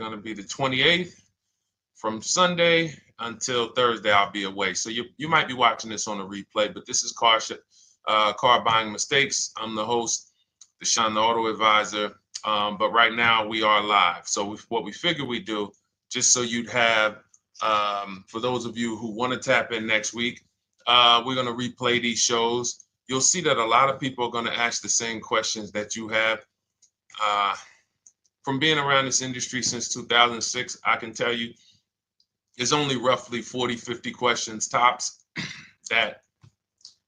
going to be the 28th. From Sunday until Thursday, I'll be away. So you might be watching this on a replay, but this is Car Buying Mistakes. I'm the host, Deshone the Auto Advisor. But right now we are live. So what we figured we'd do, just so you'd have, for those of you who want to tap in next week, we're going to replay these shows. You'll see that a lot of people are going to ask the same questions that you have. From being around this industry since 2006, I can tell you, there's only roughly 40, 50 questions tops that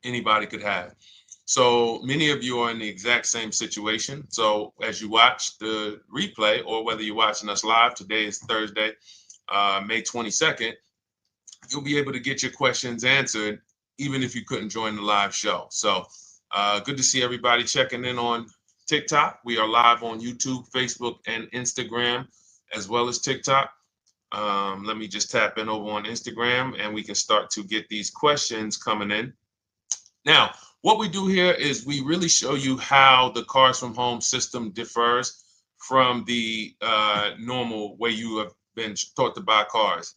anybody could have. So many of you are in the exact same situation. So as you watch the replay, or whether you're watching us live, today is Thursday, May 22nd, you'll be able to get your questions answered, even if you couldn't join the live show. So good to see everybody checking in on TikTok. We are live on YouTube, Facebook, and Instagram, as well as TikTok. Let me just tap in over on Instagram and we can start to get these questions coming in. Now, what we do here is we really show you how the Cars from Home system differs from the normal way you have been taught to buy cars.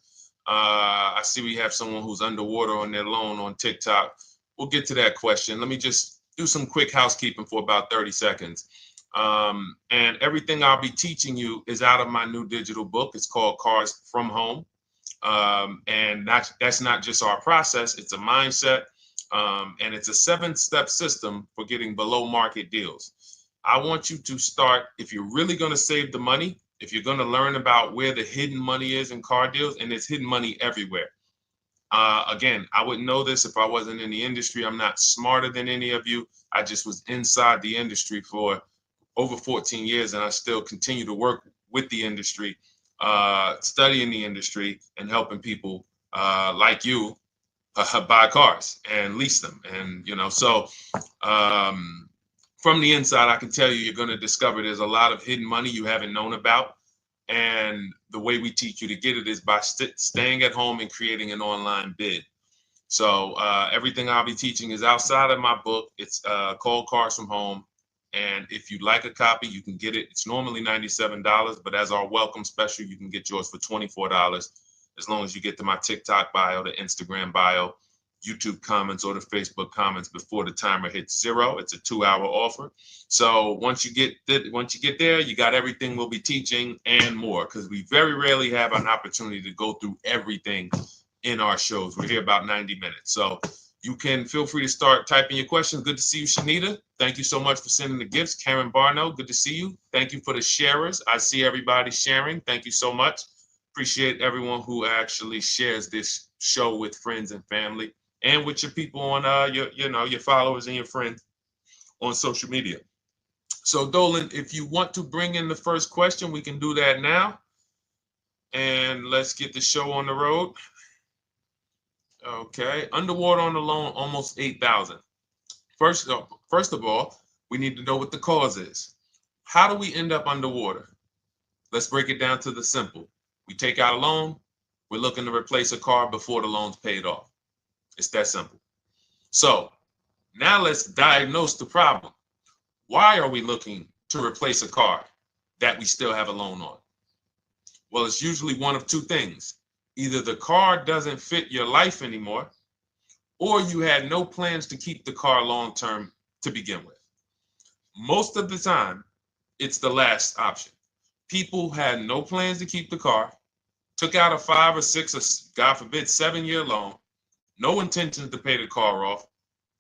I see we have someone who's underwater on their loan on TikTok. We'll get to that question. Let me just do some quick housekeeping for about 30 seconds. And everything I'll be teaching you is out of my new digital book. It's called Cars from Home. And that's not just our process, it's a mindset. And it's a 7-step system for getting below market deals. I want you to start, if you're really going to save the money, if you're going to learn about where the hidden money is in car deals, and there's hidden money everywhere. Again, I wouldn't know this if I wasn't in the industry. I'm not smarter than any of you. I just was inside the industry for over 14 years, and I still continue to work with the industry, studying the industry and helping people like you buy cars and lease them. And, so from the inside, I can tell you, you're going to discover there's a lot of hidden money you haven't known about. And the way we teach you to get it is by staying at home and creating an online bid. So everything I'll be teaching is outside of my book. It's called Cars from Home. And if you'd like a copy, you can get it. It's normally $97, but as our welcome special, you can get yours for $24, as long as you get to my TikTok bio, the Instagram bio, YouTube comments, or the Facebook comments before the timer hits 0. It's a 2-hour offer. So once you get there, you got everything we'll be teaching and more, because we very rarely have an opportunity to go through everything in our shows. We're here about 90 minutes. So you can feel free to start typing your questions. Good to see you, Shanita. Thank you so much for sending the gifts. Karen Barno, good to see you. Thank you for the sharers. I see everybody sharing. Thank you so much. Appreciate everyone who actually shares this show with friends and family, and with your people on your followers and your friends on social media. So Dolan, if you want to bring in the first question, we can do that now. And let's get the show on the road. Okay, underwater on the loan, almost 8,000. First of all, we need to know what the cause is. How do we end up underwater? Let's break it down to the simple. We take out a loan, we're looking to replace a car before the loan's paid off. It's that simple. So now let's diagnose the problem. Why are we looking to replace a car that we still have a loan on? Well, it's usually one of two things. Either the car doesn't fit your life anymore, or you had no plans to keep the car long-term to begin with. Most of the time, it's the last option. People had no plans to keep the car, took out a 5 or 6 or God forbid 7-year loan, no intentions to pay the car off.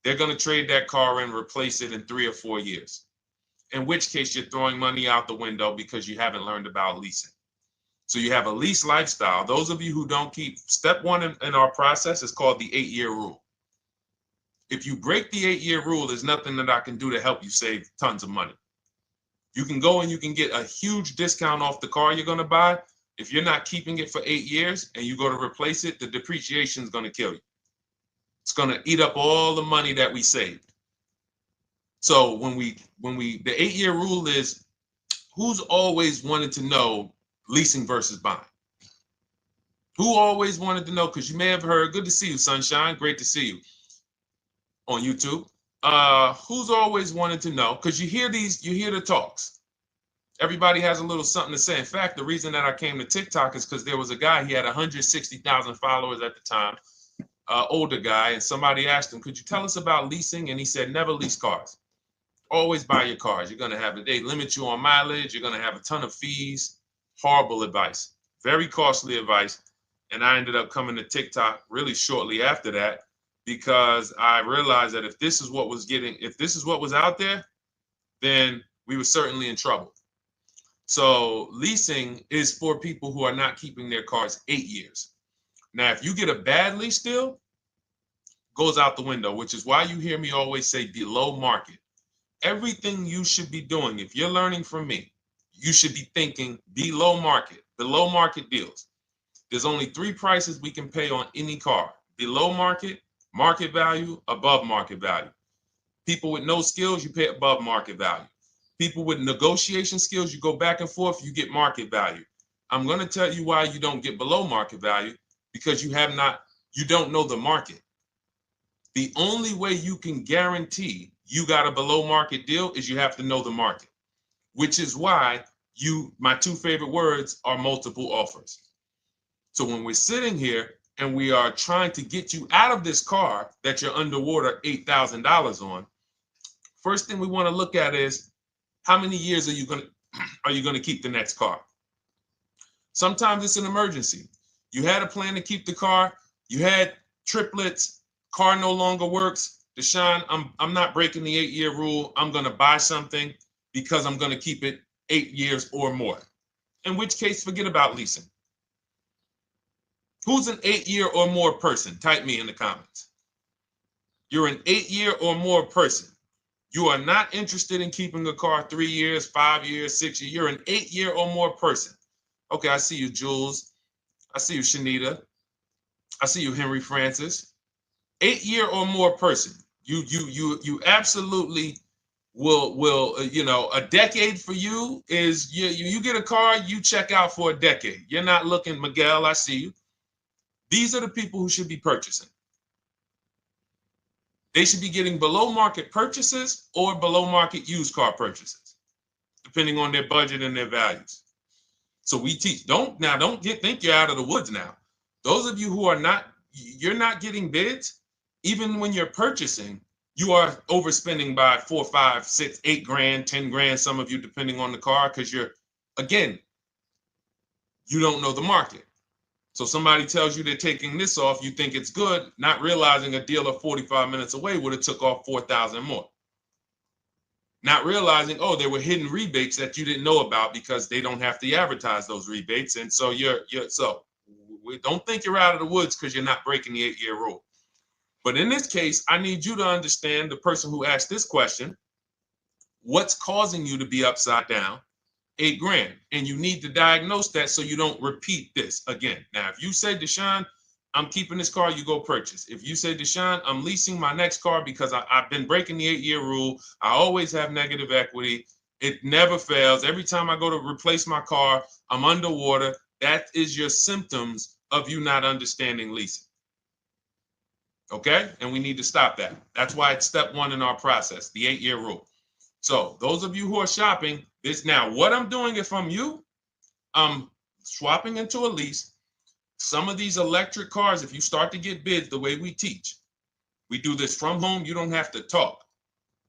They're going to trade that car in, replace it in 3 or 4 years. In which case you're throwing money out the window because you haven't learned about leasing. So you have a lease lifestyle. Those of you who don't keep, step 1 in our process is called the 8-year rule. If you break the 8-year rule, there's nothing that I can do to help you save tons of money. You can go and you can get a huge discount off the car you're going to buy. If you're not keeping it for 8 years and you go to replace it, the depreciation is going to kill you. It's going to eat up all the money that we saved. So the 8-year rule is, who's always wanted to know leasing versus buying? Who always wanted to know? Because you may have heard, good to see you, Sunshine. Great to see you on YouTube. Who's always wanted to know? Because you hear the talks. Everybody has a little something to say. In fact, the reason that I came to TikTok is because there was a guy, he had 160,000 followers at the time, older guy, and somebody asked him, could you tell us about leasing? And he said, never lease cars. Always buy your cars. You're going to have they limit you on mileage. You're going to have a ton of fees. Horrible advice. Very costly advice. And I ended up coming to TikTok really shortly after that because I realized that if this is what was out there, then we were certainly in trouble. So leasing is for people who are not keeping their cars 8 years. Now, if you get a bad lease deal, goes out the window, which is why you hear me always say below market. Everything you should be doing, if you're learning from me, you should be thinking below market deals. There's only 3 prices we can pay on any car: below market, market value, above market value. People with no skills, you pay above market value. People with negotiation skills, you go back and forth, you get market value. I'm going to tell you why you don't get below market value, because you don't know the market. The only way you can guarantee you got a below market deal is you have to know the market, which is why my 2 favorite words are multiple offers. So when we're sitting here and we are trying to get you out of this car that you're underwater $8,000 on, first thing we want to look at is how many years are you going to keep the next car? Sometimes it's an emergency. You had a plan to keep the car, you had triplets, car no longer works. Deshone, I'm not breaking the 8-year rule. I'm going to buy something because I'm going to keep it 8 years or more. In which case, forget about leasing. Who's an 8-year or more person? Type me in the comments. You're an 8-year or more person. You are not interested in keeping a car 3 years, 5 years, 6 years. You're an 8-year or more person. Okay, I see you, Jules. I see you, Shanita. I see you, Henry Francis. 8-year or more person. You absolutely will a decade for you is you get a car, you check out for a decade. You're not looking, Miguel, I see you. These are the people who should be purchasing. They should be getting below market purchases or below market used car purchases, depending on their budget and their values. So we teach, think you're out of the woods now. Those of you who you're not getting bids, even when you're purchasing, you are overspending by 4, 5, 6, 8 grand, 10 grand, some of you, depending on the car, because you don't know the market. So somebody tells you they're taking this off, you think it's good, not realizing a dealer 45 minutes away would have took off 4,000 more. Not realizing, there were hidden rebates that you didn't know about because they don't have to advertise those rebates. And so we don't think you're out of the woods because you're not breaking the 8-year rule. But in this case, I need you to understand, the person who asked this question, what's causing you to be upside down 8 grand? And you need to diagnose that so you don't repeat this again. Now, if you say, Deshone, I'm keeping this car, you go purchase. If you say, Deshone, I'm leasing my next car because I've been breaking the 8-year rule, I always have negative equity, it never fails. Every time I go to replace my car, I'm underwater. That is your symptoms of you not understanding leasing. Okay? And we need to stop that. That's why it's step 1 in our process, the 8-year rule. So those of you who are shopping this now, what I'm doing, if I'm you, I'm swapping into a lease. Some of these electric cars, if you start to get bids the way we teach, we do this from home, you don't have to talk.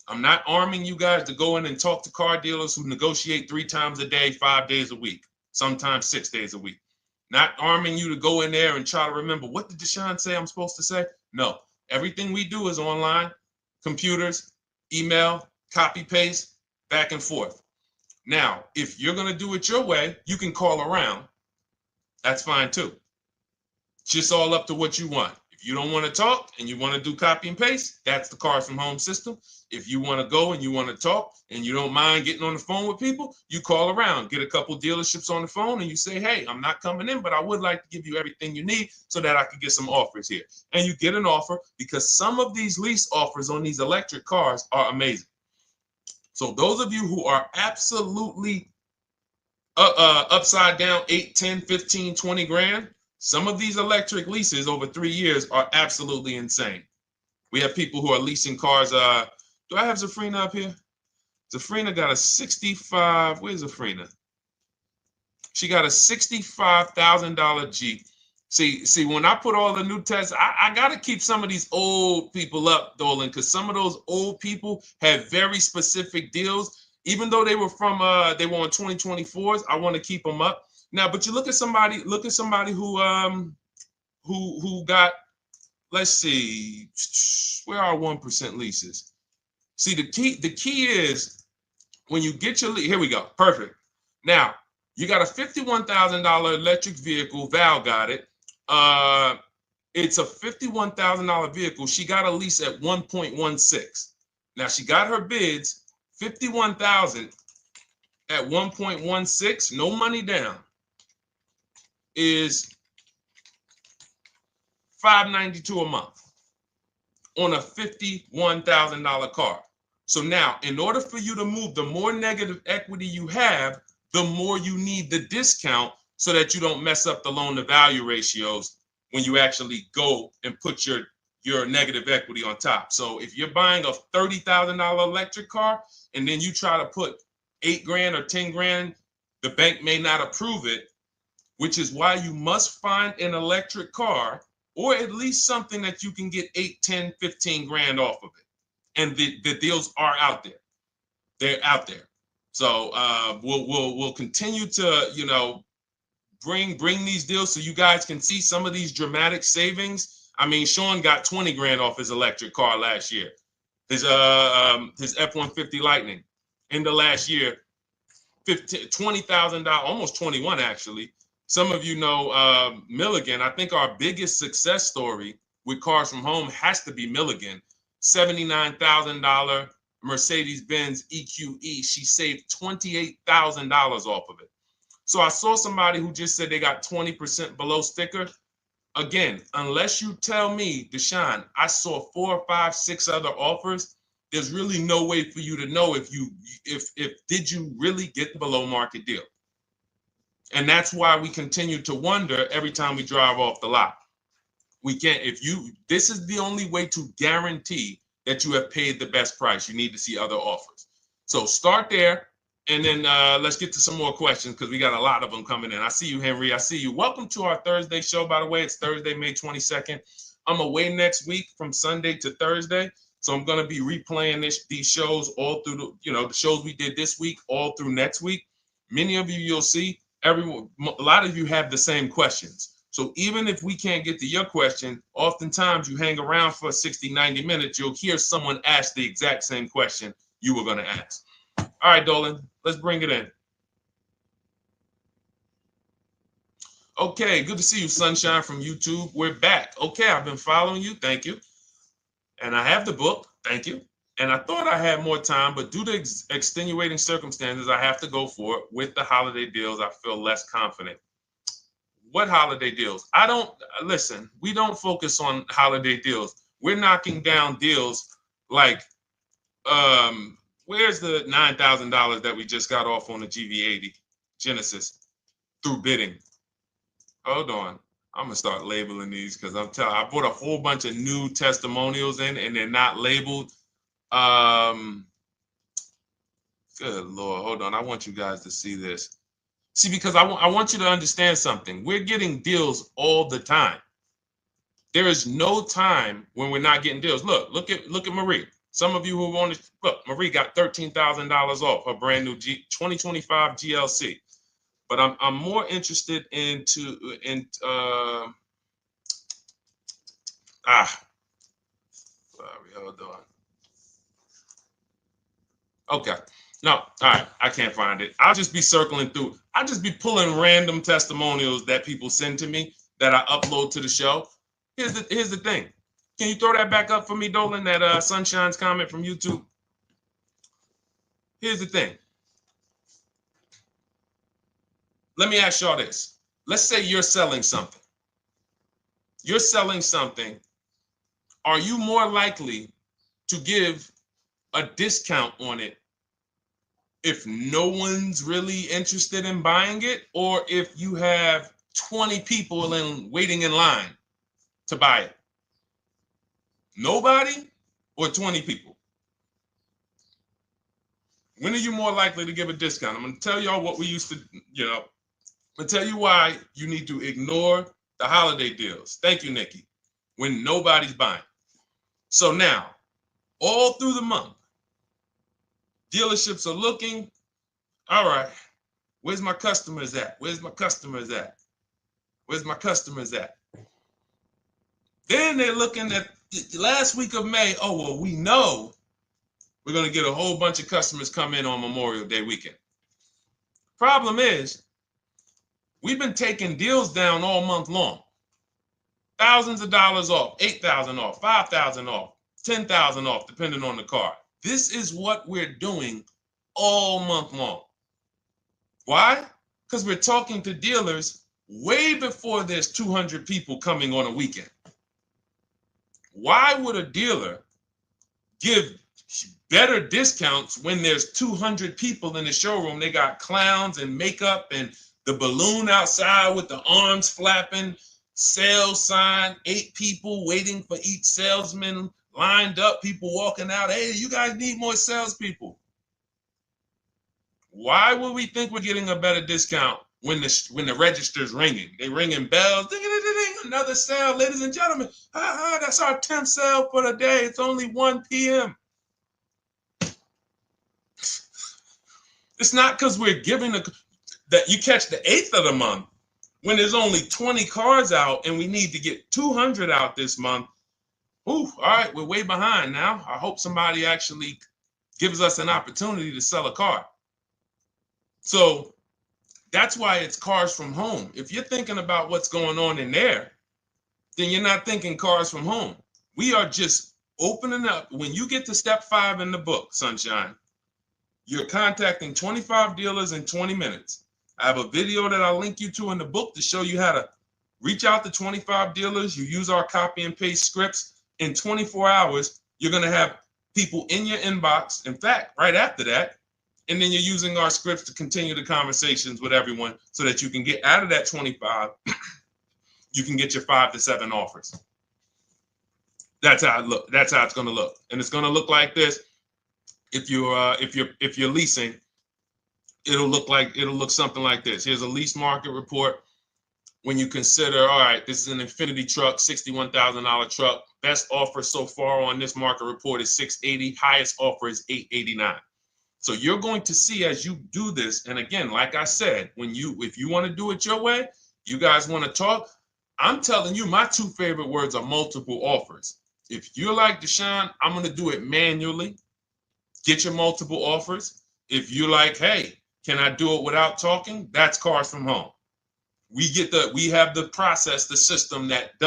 I'm not arming you guys to go in and talk to car dealers who negotiate 3 times a day, 5 days a week, sometimes 6 days a week. Not arming you to go in there and try to remember, what did Deshone say I'm supposed to say? No, everything we do is online, computers, email, copy, paste, back and forth. Now, if you're going to do it your way, you can call around. That's fine too. It's just all up to what you want. If you don't want to talk and you want to do copy and paste, that's the Cars from Home system. If you want to go and you want to talk and you don't mind getting on the phone with people, you call around, get a couple dealerships on the phone, and you say, hey, I'm not coming in, but I would like to give you everything you need so that I can get some offers here. And you get an offer, because some of these lease offers on these electric cars are amazing. So those of you who are absolutely upside down 8, 10, 15, 20 grand, some of these electric leases over 3 years are absolutely insane. We have people who are leasing cars. Do I have Zafrina up here? Zafrina got a 65. Where's Zafrina? She got a $65,000 Jeep. See, when I put all the new tests, I got to keep some of these old people up, Dolan, because some of those old people have very specific deals. Even though they were on 2024s, I want to keep them up. Now, but you look at somebody who got, let's see, where are 1% leases? See, the key is when you get your lease, here we go, perfect. Now, you got a $51,000 electric vehicle, Val got it. It's a $51,000 vehicle. She got a lease at 1.16. Now she got her bids, 51,000 at 1.16, no money down, is $592 a month on a $51,000 car. So now, in order for you to move, the more negative equity you have, the more you need the discount so that you don't mess up the loan to value ratios when you actually go and put your negative equity on top. So if you're buying a $30,000 electric car and then you try to put $8,000 or $10,000, the bank may not approve it, which is why you must find an electric car or at least something that you can get 8, 10, 15 grand off of it. And the deals are out there. They're out there. So we'll continue to, bring these deals so you guys can see some of these dramatic savings. I mean, Sean got 20 grand off his electric car last year. His F-150 Lightning in the last year, $20,000, almost 21 actually. Some of you know Milligan. I think our biggest success story with Cars from Home has to be Milligan. $79,000 Mercedes-Benz EQE. She saved $28,000 off of it. So I saw somebody who just said they got 20% below sticker. Again, unless you tell me, Deshone, I saw 4, 5, 6 other offers, there's really no way for you to know if did you really get the below market deal. And that's why we continue to wonder every time we drive off the lot. We can't, this is the only way to guarantee that you have paid the best price. You need to see other offers. So start there. And then let's get to some more questions because we got a lot of them coming in. I see you, Henry. I see you. Welcome to our Thursday show, by the way. It's Thursday, May 22nd. I'm away next week from Sunday to Thursday. So I'm going to be replaying these shows all through, the shows we did this week, all through next week. Many of you, you'll see, a lot of you have the same questions. So even if we can't get to your question, oftentimes you hang around for 60, 90 minutes, you'll hear someone ask the exact same question you were going to ask. All right, Dolan, let's bring it in. Okay, good to see you, Sunshine from YouTube. We're back. Okay, I've been following you. Thank you. And I have the book. Thank you. And I thought I had more time, but due to extenuating circumstances, I have to go for it. With the holiday deals, I feel less confident. What holiday deals? Listen, we don't focus on holiday deals. We're knocking down deals like, where's the $9,000 that we just got off on the GV80 Genesis through bidding? Hold on. I'm going to start labeling these because I bought a whole bunch of new testimonials in and they're not labeled. Good Lord. Hold on. I want you guys to see this. See, because I want you to understand something. We're getting deals all the time. There is no time when we're not getting deals. Look at Marie. Some of you who want to look, Marie got $13,000 off her brand new 2025 GLC. But I'm more interested sorry, hold on. Okay. No, all right, I can't find it. I'll just be circling through. I'll just be pulling random testimonials that people send to me that I upload to the show. Here's the thing. Can you throw that back up for me, Dolan, that Sunshine's comment from YouTube? Here's the thing. Let me ask y'all this. Let's say you're selling something. You're selling something. Are you more likely to give a discount on it if no one's really interested in buying it, or if you have 20 people waiting in line to buy it? Nobody or 20 people? When are you more likely to give a discount? I'm going to tell y'all what we used to, I'm going to tell you why you need to ignore the holiday deals. Thank you, Nikki. When nobody's buying. So now, all through the month, dealerships are looking, all right, where's my customers at? Where's my customers at? Where's my customers at? Then they're looking at the last week of May. Oh, well, we know we're going to get a whole bunch of customers come in on Memorial Day weekend. Problem is, we've been taking deals down all month long. Thousands of dollars off, 8,000 off, 5,000 off, 10,000 off, depending on the car. This is what we're doing all month long. Why? Because we're talking to dealers way before there's 200 people coming on a weekend. Why would a dealer give better discounts when there's 200 people in the showroom? They got clowns and makeup and the balloon outside with the arms flapping, sales sign, 8 people waiting for each salesman lined up, people walking out. Hey, you guys need more salespeople. Why would we think we're getting a better discount when the register's ringing? They ringing bells, ding, ding, ding, ding, another sale, ladies and gentlemen. That's our 10th sale for the day. It's only 1 p.m. It's not because we're giving that you catch the 8th of the month when there's only 20 cars out and we need to get 200 out this month. Ooh, all right, we're way behind now. I hope somebody actually gives us an opportunity to sell a car. So that's why it's cars from home. If you're thinking about what's going on in there, then you're not thinking cars from home. We are just opening up. When you get to step 5 in the book, Sunshine, you're contacting 25 dealers in 20 minutes. I have a video that I'll link you to in the book to show you how to reach out to 25 dealers. You use our copy and paste scripts. In 24 hours, you're going to have people in your inbox. In fact, right after that, and then you're using our scripts to continue the conversations with everyone so that you can get out of that 25, you can get your 5 to 7 offers. That's how it look. That's how it's going to look. And it's going to look like this. If you're leasing, it'll look something like this. Here's a lease market report. When you consider, all right, this is an Infinity truck, $61,000 truck. Best offer so far on this market report is $680. Highest offer is $889. So you're going to see as you do this, and again, like I said, if you want to do it your way, you guys want to talk, I'm telling you, my 2 favorite words are multiple offers. If you're like Deshone, I'm going to do it manually. Get your multiple offers. If you're like, hey, can I do it without talking? That's cars from home. We have the process, the system that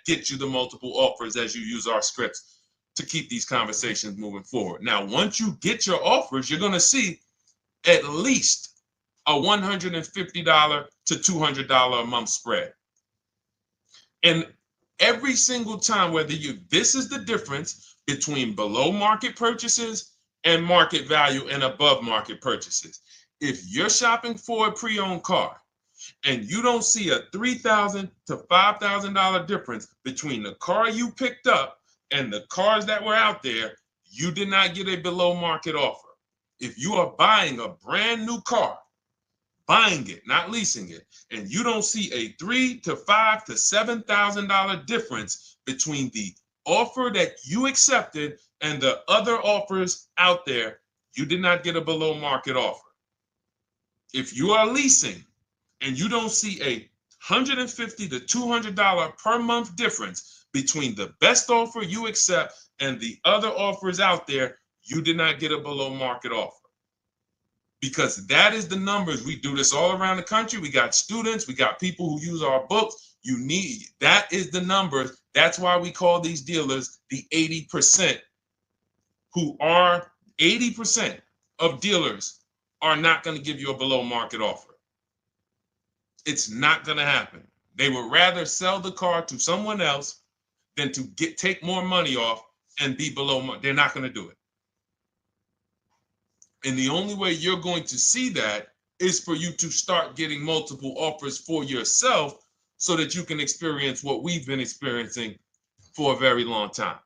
gets you the multiple offers as you use our scripts to keep these conversations moving forward. Now, once you get your offers, you're going to see at least a $150 to $200 a month spread. And every single time, this is the difference between below market purchases and market value and above market purchases. If you're shopping for a pre-owned car and you don't see a $3,000 to $5,000 difference between the car you picked up and the cars that were out there, you did not get a below market offer. If you are buying a brand new car, buying it, not leasing it, and you don't see a $3,000 to $5,000 to $7,000 difference between the offer that you accepted and the other offers out there, you did not get a below market offer. If you are leasing and you don't see a $150 to $200 per month difference between the best offer you accept and the other offers out there, you did not get a below market offer. Because that is the numbers. We do this all around the country. We got students, we got people who use our books. That is the numbers. That's why we call these dealers the 80%, who are 80% of dealers are not going to give you a below market offer. It's not going to happen. They would rather sell the car to someone else than to take more money off and be below market. They're not going to do it. And the only way you're going to see that is for you to start getting multiple offers for yourself so that you can experience what we've been experiencing for a very long time.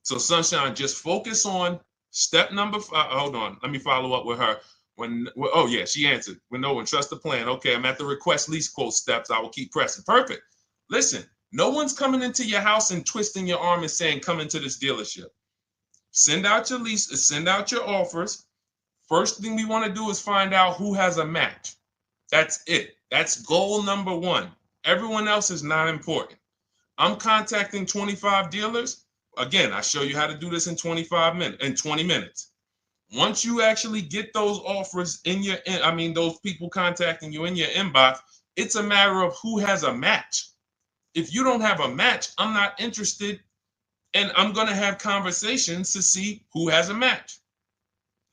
So Sunshine, just focus on Step number 5. Hold on. Let me follow up with her. Oh yeah, she answered. When trust the plan. Okay, I'm at the request lease quote steps. I will keep pressing. Perfect. Listen, no one's coming into your house and twisting your arm and saying, come into this dealership. Send out your lease, send out your offers. First thing we want to do is find out who has a match. That's it. That's goal number 1. Everyone else is not important. I'm contacting 25 dealers. Again, I show you how to do this in 20 minutes. Once you actually get those offers those people contacting you in your inbox, it's a matter of who has a match. If you don't have a match, I'm not interested, and I'm going to have conversations to see who has a match.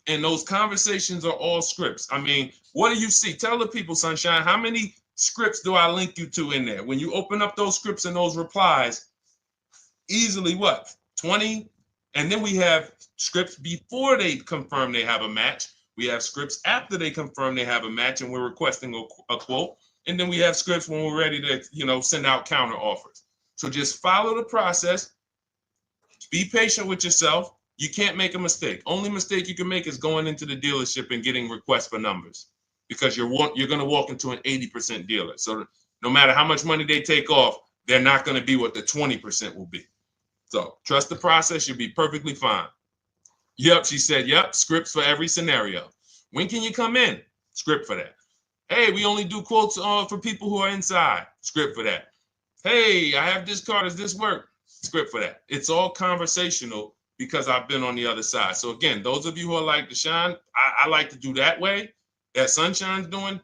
And those conversations are all scripts. I mean, what do you see? Tell the people, Sunshine, how many scripts do I link you to in there? When you open up those scripts and those replies, easily what? 20? And then we have scripts before they confirm they have a match. We have scripts after they confirm they have a match and we're requesting a quote. And then we have scripts when we're ready to, send out counter offers. So just follow the process. Be patient with yourself. You can't make a mistake. Only mistake you can make is going into the dealership and getting requests for numbers, because you're going to walk into an 80% dealer. So no matter how much money they take off, they're not going to be what the 20% will be. So trust the process. You'll be perfectly fine. Yep, she said, yep, scripts for every scenario. When can you come in? Script for that. Hey, we only do quotes for people who are inside. Script for that. Hey, I have this car. Does this work? Script for that. It's all conversational because I've been on the other side. So again, those of you who are like Deshone, I like to do that way, that Sunshine's doing.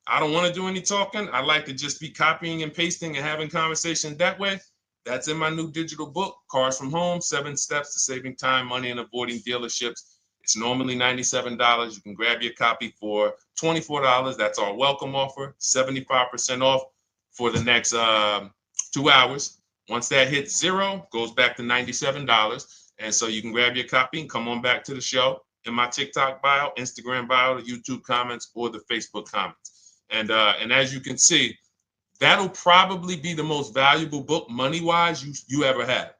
I don't want to do any talking. I like to just be copying and pasting and having conversations that way. That's in my new digital book, Cars from Home, 7 Steps to Saving Time, Money, and Avoiding Dealerships. It's normally $97. You can grab your copy for $24. That's our welcome offer, 75% off for the next 2 hours. Once that hits 0, goes back to $97. And so you can grab your copy and come on back to the show in my TikTok bio, Instagram bio, the YouTube comments, or the Facebook comments. And as you can see, that'll probably be the most valuable book money-wise you ever had.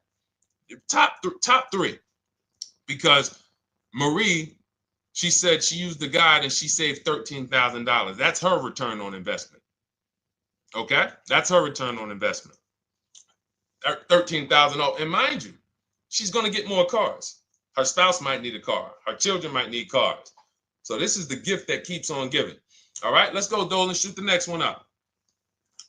Top 3. Because Marie, she said she used the guide and she saved $13,000. That's her return on investment. Okay? That's her return on investment. $13,000. And mind you, she's going to get more cars. Her spouse might need a car. Her children might need cars. So this is the gift that keeps on giving. All right, let's go, Dolan. Shoot the next one up.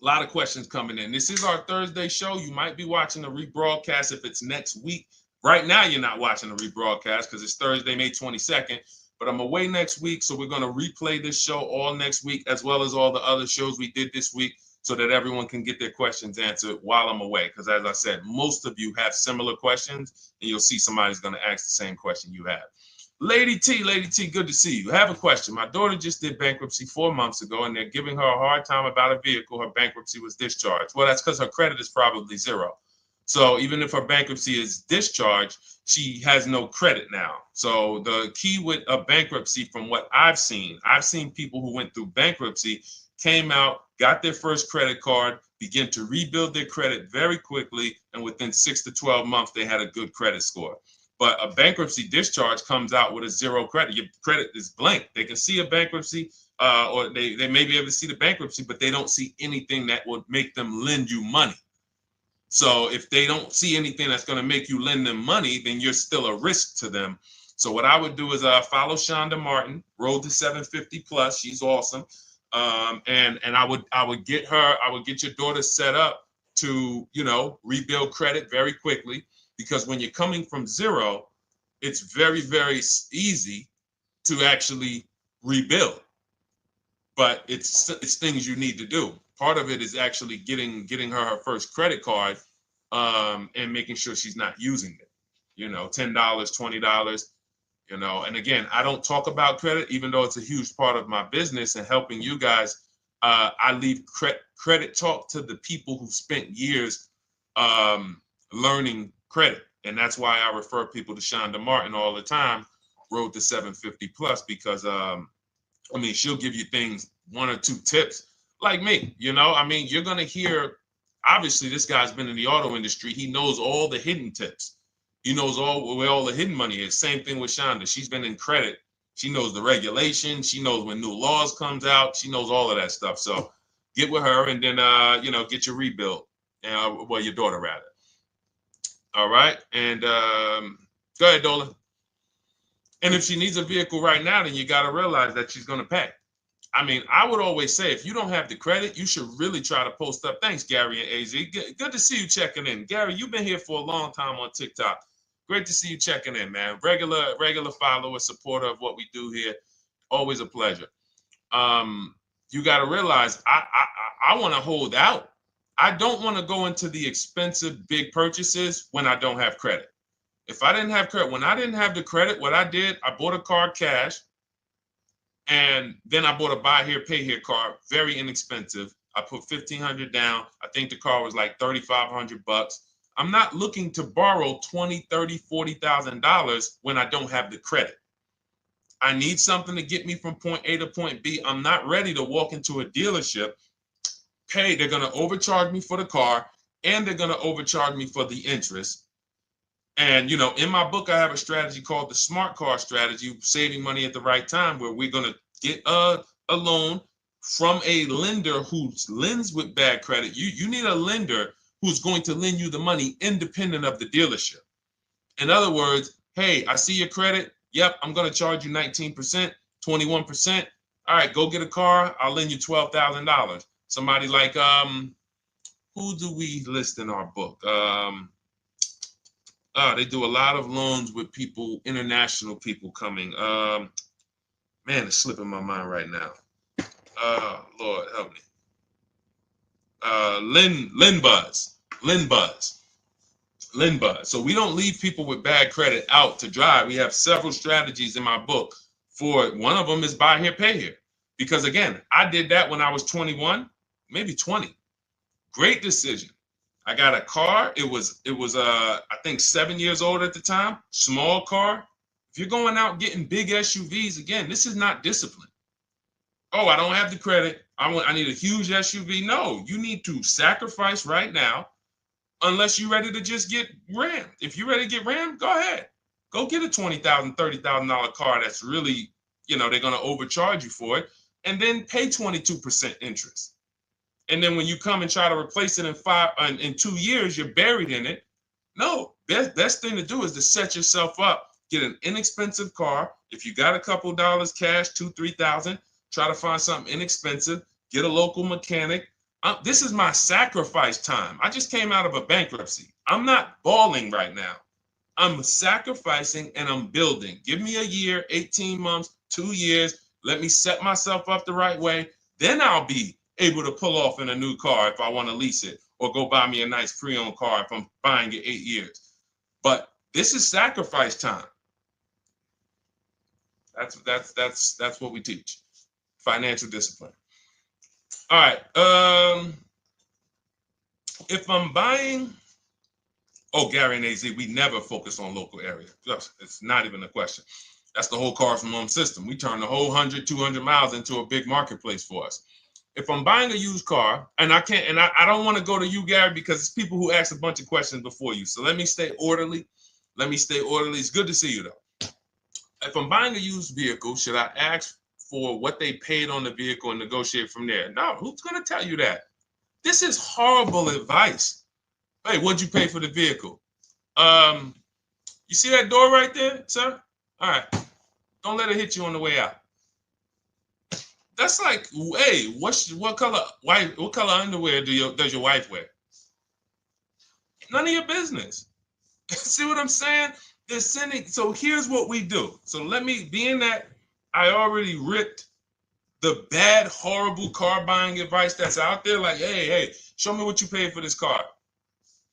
A lot of questions coming in. This is our Thursday show. You might be watching the rebroadcast if it's next week. Right now, you're not watching the rebroadcast because it's Thursday, May 22nd. But I'm away next week, so we're going to replay this show all next week, as well as all the other shows we did this week, so that everyone can get their questions answered while I'm away. Because as I said, most of you have similar questions, and you'll see somebody's going to ask the same question you have. Lady T, good to see you. I have a question. My daughter just did bankruptcy 4 months ago, and they're giving her a hard time about a vehicle. Her bankruptcy was discharged. Well, that's because her credit is probably 0. So even if her bankruptcy is discharged, she has no credit now. So the key with a bankruptcy, from what I've seen people who went through bankruptcy, came out, got their first credit card, began to rebuild their credit very quickly, and within 6 to 12 months, they had a good credit score. But a bankruptcy discharge comes out with a 0 credit. Your credit is blank. They can see a bankruptcy, or they may be able to see the bankruptcy, but they don't see anything that would make them lend you money. So if they don't see anything that's going to make you lend them money, then you're still a risk to them. So what I would do is follow Shonda Martin, Road to 750 Plus. She's awesome. And I would get your daughter set up to, rebuild credit very quickly, because when you're coming from 0, it's very, very easy to actually rebuild. But it's things you need to do. Part of it is actually getting her first credit card, and making sure she's not using it. $10, $20. And again, I don't talk about credit, even though it's a huge part of my business and helping you guys. I leave credit talk to the people who spent years learning credit. And that's why I refer people to Shonda Martin all the time, Road to 750 Plus, because she'll give you things, 1 or 2 tips, like me. You're going to hear, obviously, this guy's been in the auto industry. He knows all the hidden tips, He knows where all the hidden money is. Same thing with Shonda. She's been in credit. She knows the regulation. She knows when new laws comes out. She knows all of that stuff. So get with her and then, get your rebuild. Well, your daughter rather. All right. And go ahead, Dolan. And if she needs a vehicle right now, then you got to realize that she's going to pay. I mean, I would always say if you don't have the credit, you should really try to post up. Thanks, Gary and AZ. Good to see you checking in. Gary, you've been here for a long time on TikTok. Great to see you checking in, man. Regular follower, supporter of what we do here. Always a pleasure. You got to realize I want to hold out. I don't want to go into the expensive big purchases when I don't have credit. If I didn't have credit, when I didn't have the credit, what I did, I bought a car cash, and then I bought a buy here, pay here card, very inexpensive. I put $1,500 down. I think the car was like $3,500. I'm not looking to borrow $20,000, $30,000, $40,000 when I don't have the credit. I need something to get me from point A to point B. I'm not ready to walk into a dealership, pay. They're going to overcharge me for the car, and they're going to overcharge me for the interest. And, in my book, I have a strategy called the smart car strategy, saving money at the right time, where we're going to get a loan from a lender who lends with bad credit. You need a lender who's going to lend you the money independent of the dealership. In other words, hey, I see your credit. Yep, I'm going to charge you 19%, 21%. All right, go get a car. I'll lend you $12,000. Somebody like, who do we list in our book? They do a lot of loans with people, international people coming. Man, it's slipping my mind right now. Lord help me. Linbuzz. So we don't leave people with bad credit out to dry. We have several strategies in my book for it. One of them is buy here, pay here. Because again, I did that when I was 21, maybe 20. Great decision. I got a car. It was I think 7 years old at the time. Small car. If you're going out getting big SUVs, again, this is not discipline. Oh, I don't have the credit. I need a huge SUV. No, you need to sacrifice right now, unless you're ready to just get rammed. If you're ready to get rammed, go ahead. Go get a $20,000, $30,000 car that's really, they're going to overcharge you for it, and then pay 22% interest. And then when you come and try to replace it in 2 years, you're buried in it. No, best thing to do is to set yourself up. Get an inexpensive car. If you got a couple dollars cash, $2,000, $3,000, try to find something inexpensive. Get a local mechanic. This is my sacrifice time. I just came out of a bankruptcy. I'm not balling right now. I'm sacrificing and I'm building. Give me a year, 18 months, 2 years. Let me set myself up the right way. Then I'll be able to pull off in a new car if I want to lease it, or go buy me a nice pre-owned car if I'm buying it 8 years. But this is sacrifice time. That's what we teach. Financial discipline. All right. If I'm buying, Gary and AZ, we never focus on local area. It's not even a question. That's the whole car from home system. We turn the whole 100, 200 miles into a big marketplace for us. If I'm buying a used car, and I can't, and I don't want to go to you, Gary, because it's people who ask a bunch of questions before you. So let me stay orderly. It's good to see you, though. If I'm buying a used vehicle, should I ask for what they paid on the vehicle and negotiate from there? No, who's going to tell you that? This is horrible advice. Hey, what'd you pay for the vehicle? You see that door right there, sir? All right. Don't let it hit you on the way out. That's like, hey, what color underwear does your wife wear? None of your business. See what I'm saying? They're sending. So here's what we do. So let me, being that I already ripped the bad, horrible car buying advice that's out there, like, hey, show me what you paid for this car.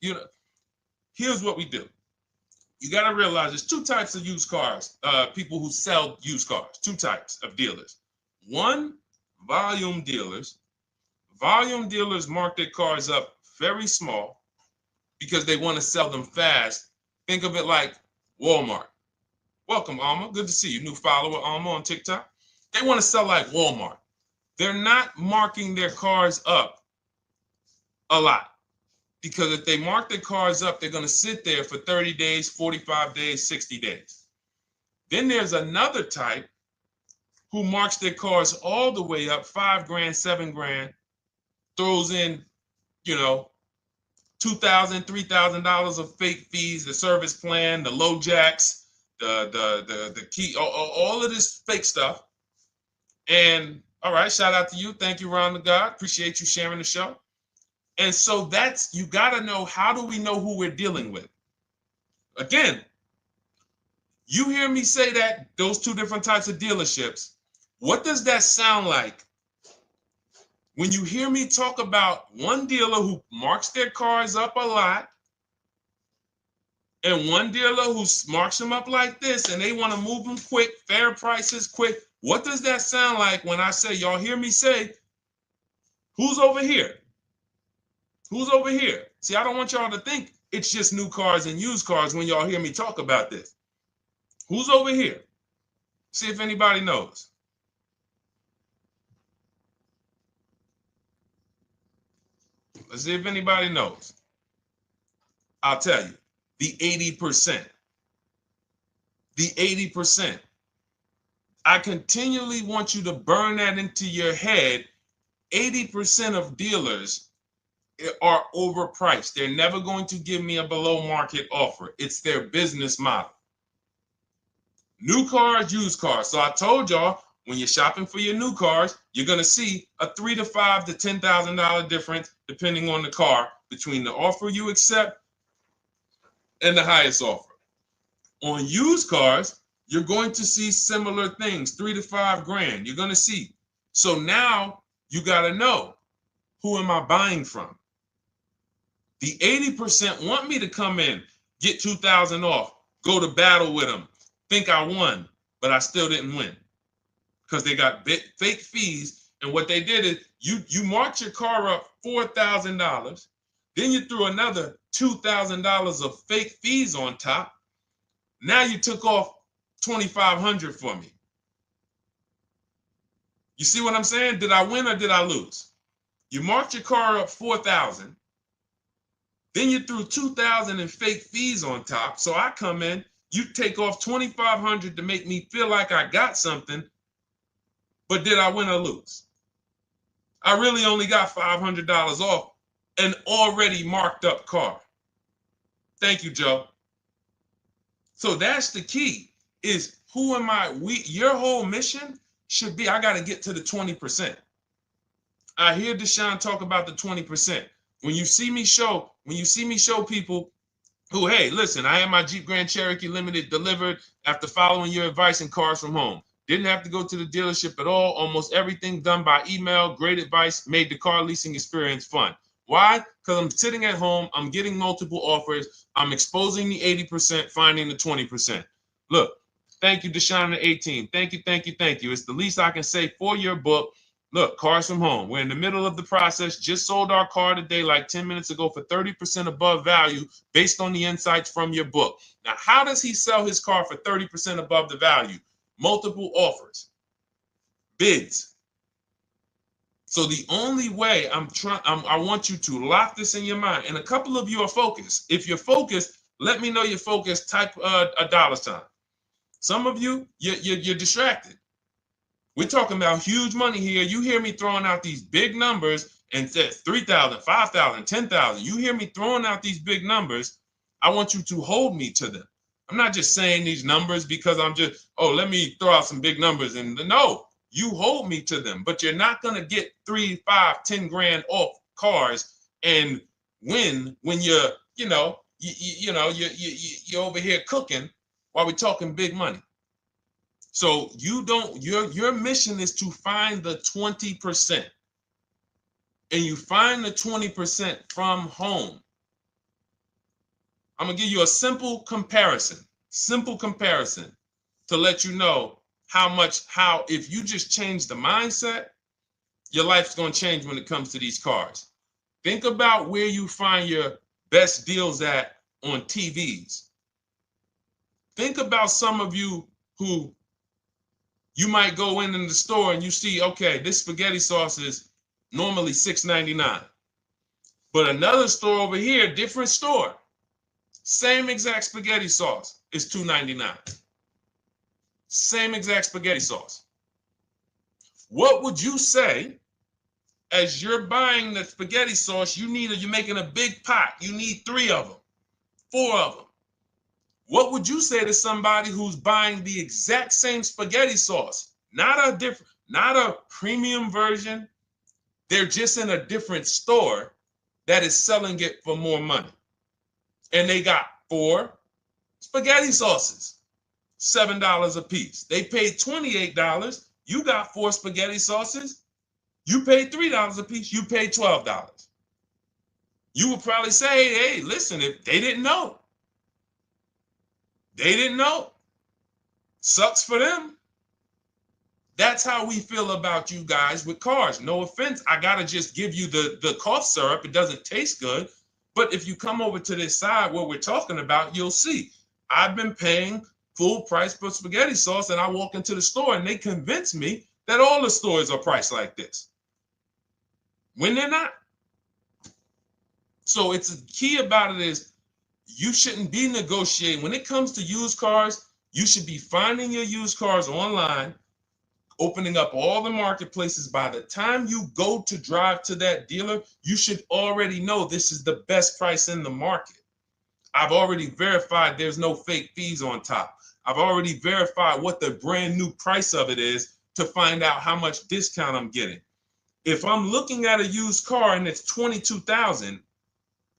Here's what we do. You got to realize there's two types of used cars, people who sell used cars, two types of dealers. One, volume dealers. Volume dealers mark their cars up very small because they want to sell them fast. Think of it like Walmart. Welcome, Alma. Good to see you. New follower, Alma, on TikTok. They want to sell like Walmart. They're not marking their cars up a lot. Because if they mark their cars up, they're going to sit there for 30 days, 45 days, 60 days. Then there's another type who marks their cars all the way up, 5 grand, 7 grand, throws in, you know, $2,000, $3,000 of fake fees, the service plan, the low jacks, the key, all of this fake stuff. And all right, shout out to you. Thank you, Ron the God. Appreciate you sharing the show. And so that's, you got to know, how do we know who we're dealing with? Again, you hear me say that, those two different types of dealerships. What does that sound like when you hear me talk about one dealer who marks their cars up a lot and one dealer who marks them up like this and they want to move them quick, fair prices, quick? What does that sound like when I say, y'all hear me say, who's over here? Who's over here? See, I don't want y'all to think it's just new cars and used cars when y'all hear me talk about this. Who's over here? See if anybody knows. Let's see if anybody knows. I'll tell you, the 80%. The 80%. I continually want you to burn that into your head. 80% of dealers are overpriced. They're never going to give me a below market offer. It's their business model. New cars, used cars. So I told y'all, when you're shopping for your new cars, you're going to see a $3,000 to $5,000 to $10,000 difference, depending on the car, between the offer you accept and the highest offer. On used cars, you're going to see similar things, 3 to 5 grand. You're going to see. So now you got to know, who am I buying from? The 80% want me to come in, get 2,000 off, go to battle with them, think I won, but I still didn't win because they got fake fees. And what they did is you marked your car up $4,000, then you threw another $2,000 of fake fees on top. Now you took off $2,500 for me. You see what I'm saying? Did I win or did I lose? You marked your car up $4,000. Then you threw $2,000 in fake fees on top. So I come in, you take off $2,500 to make me feel like I got something. But did I win or lose? I really only got $500 off an already marked up car. Thank you, Joe. So that's the key, is who am I? Your whole mission should be, I got to get to the 20%. I hear Deshone talk about the 20%. When you see me show people who, hey, listen, I had my Jeep Grand Cherokee Limited delivered after following your advice and cars from home. Didn't have to go to the dealership at all. Almost everything done by email. Great advice. Made the car leasing experience fun. Why? Because I'm sitting at home. I'm getting multiple offers. I'm exposing the 80%, finding the 20%. Look, thank you, Deshone the 18. Thank you, thank you, thank you. It's the least I can say for your book. Look, cars from home. We're in the middle of the process. Just sold our car today, like 10 minutes ago, for 30% above value based on the insights from your book. Now, how does he sell his car for 30% above the value? Multiple offers, bids. So the only way I want you to lock this in your mind. And a couple of you are focused. If you're focused, let me know you're focused. Type a $sign. Some of you, you're distracted. We're talking about huge money here. You hear me throwing out these big numbers and said 3,000, 5,000, 10,000. You hear me throwing out these big numbers. I want you to hold me to them. I'm not just saying these numbers because I'm just, let me throw out some big numbers. And no, you hold me to them, but you're not going to get 3, 5, 10 grand off cars and win when you're over here cooking while we're talking big money. So your mission is to find the 20%. And you find the 20% from home. I'm going to give you a simple comparison to let you know how if you just change the mindset, your life's going to change when it comes to these cars. Think about where you find your best deals at on TVs. Think about some of you who you might go in the store and you see, okay, this spaghetti sauce is normally $6.99. But another store over here, different store, same exact spaghetti sauce is $2.99. Same exact spaghetti sauce. What would you say as you're buying the spaghetti sauce? You're making a big pot. You need 3 of them, 4 of them. What would you say to somebody who's buying the exact same spaghetti sauce? Not a premium version. They're just in a different store that is selling it for more money. And they got 4 spaghetti sauces, $7 a piece. They paid $28. You got 4 spaghetti sauces. You paid $3 a piece. You paid $12. You would probably say, hey, listen, if they didn't know. They didn't know. Sucks for them. That's how we feel about you guys with cars. No offense. I got to just give you the cough syrup. It doesn't taste good. But if you come over to this side where we're talking about, you'll see. I've been paying full price for spaghetti sauce, and I walk into the store and they convince me that all the stores are priced like this, when they're not. So it's the key about it is you shouldn't be negotiating. When it comes to used cars, you should be finding your used cars online, opening up all the marketplaces. By the time you go to drive to that dealer, you should already know this is the best price in the market. I've already verified there's no fake fees on top. I've already verified what the brand new price of it is to find out how much discount I'm getting. If I'm looking at a used car and it's $22,000,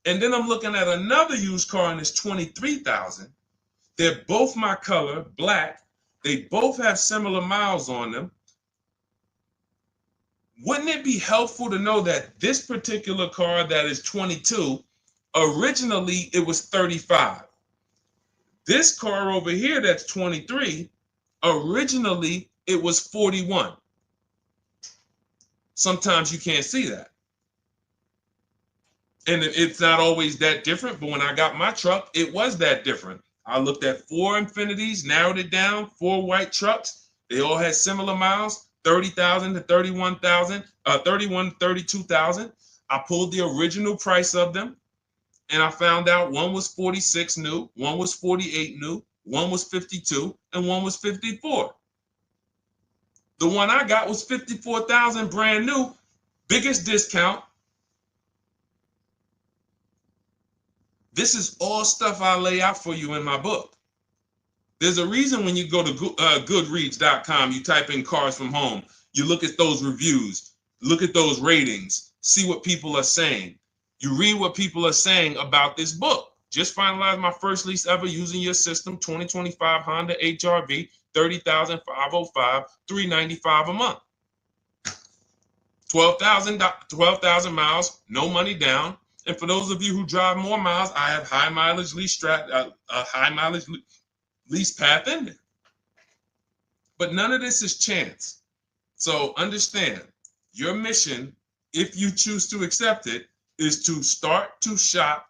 and then I'm looking at another used car and it's $23,000, they're both my color, black. They both have similar miles on them. Wouldn't it be helpful to know that this particular car that is 22, originally it was 35. This car over here that's 23, originally it was 41. Sometimes you can't see that. And it's not always that different, but when I got my truck, it was that different. I looked at 4 Infinities, narrowed it down, 4 white trucks. They all had similar miles, 30,000 to 31,000, 31 to 32,000. I pulled the original price of them, and I found out one was 46 new, one was 48 new, one was 52, and one was 54. The one I got was 54,000 brand new, biggest discount. This is all stuff I lay out for you in my book. There's a reason when you go to Goodreads.com, you type in cars from home, you look at those reviews, look at those ratings, see what people are saying. You read what people are saying about this book. Just finalized my first lease ever using your system, 2025 Honda HR-V, 30,505, $395 a month. 12,000 miles, no money down. And for those of you who drive more miles, I have high mileage lease lease path in there. But none of this is chance. So understand, your mission, if you choose to accept it, is to start to shop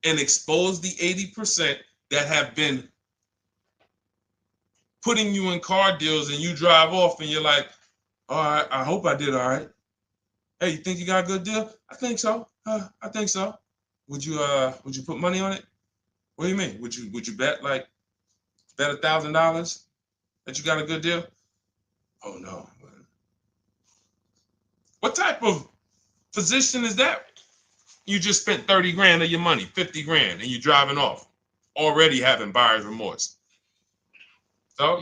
and expose the 80% that have been putting you in car deals, and you drive off and you're like, all right, I hope I did all right. Hey, you think you got a good deal? I think so. I think so. Would you put money on it? What do you mean? Would you bet $1,000 that you got a good deal? Oh no. What type of position is that? You just spent 30 grand of your money, 50 grand, and you're driving off, already having buyer's remorse. So,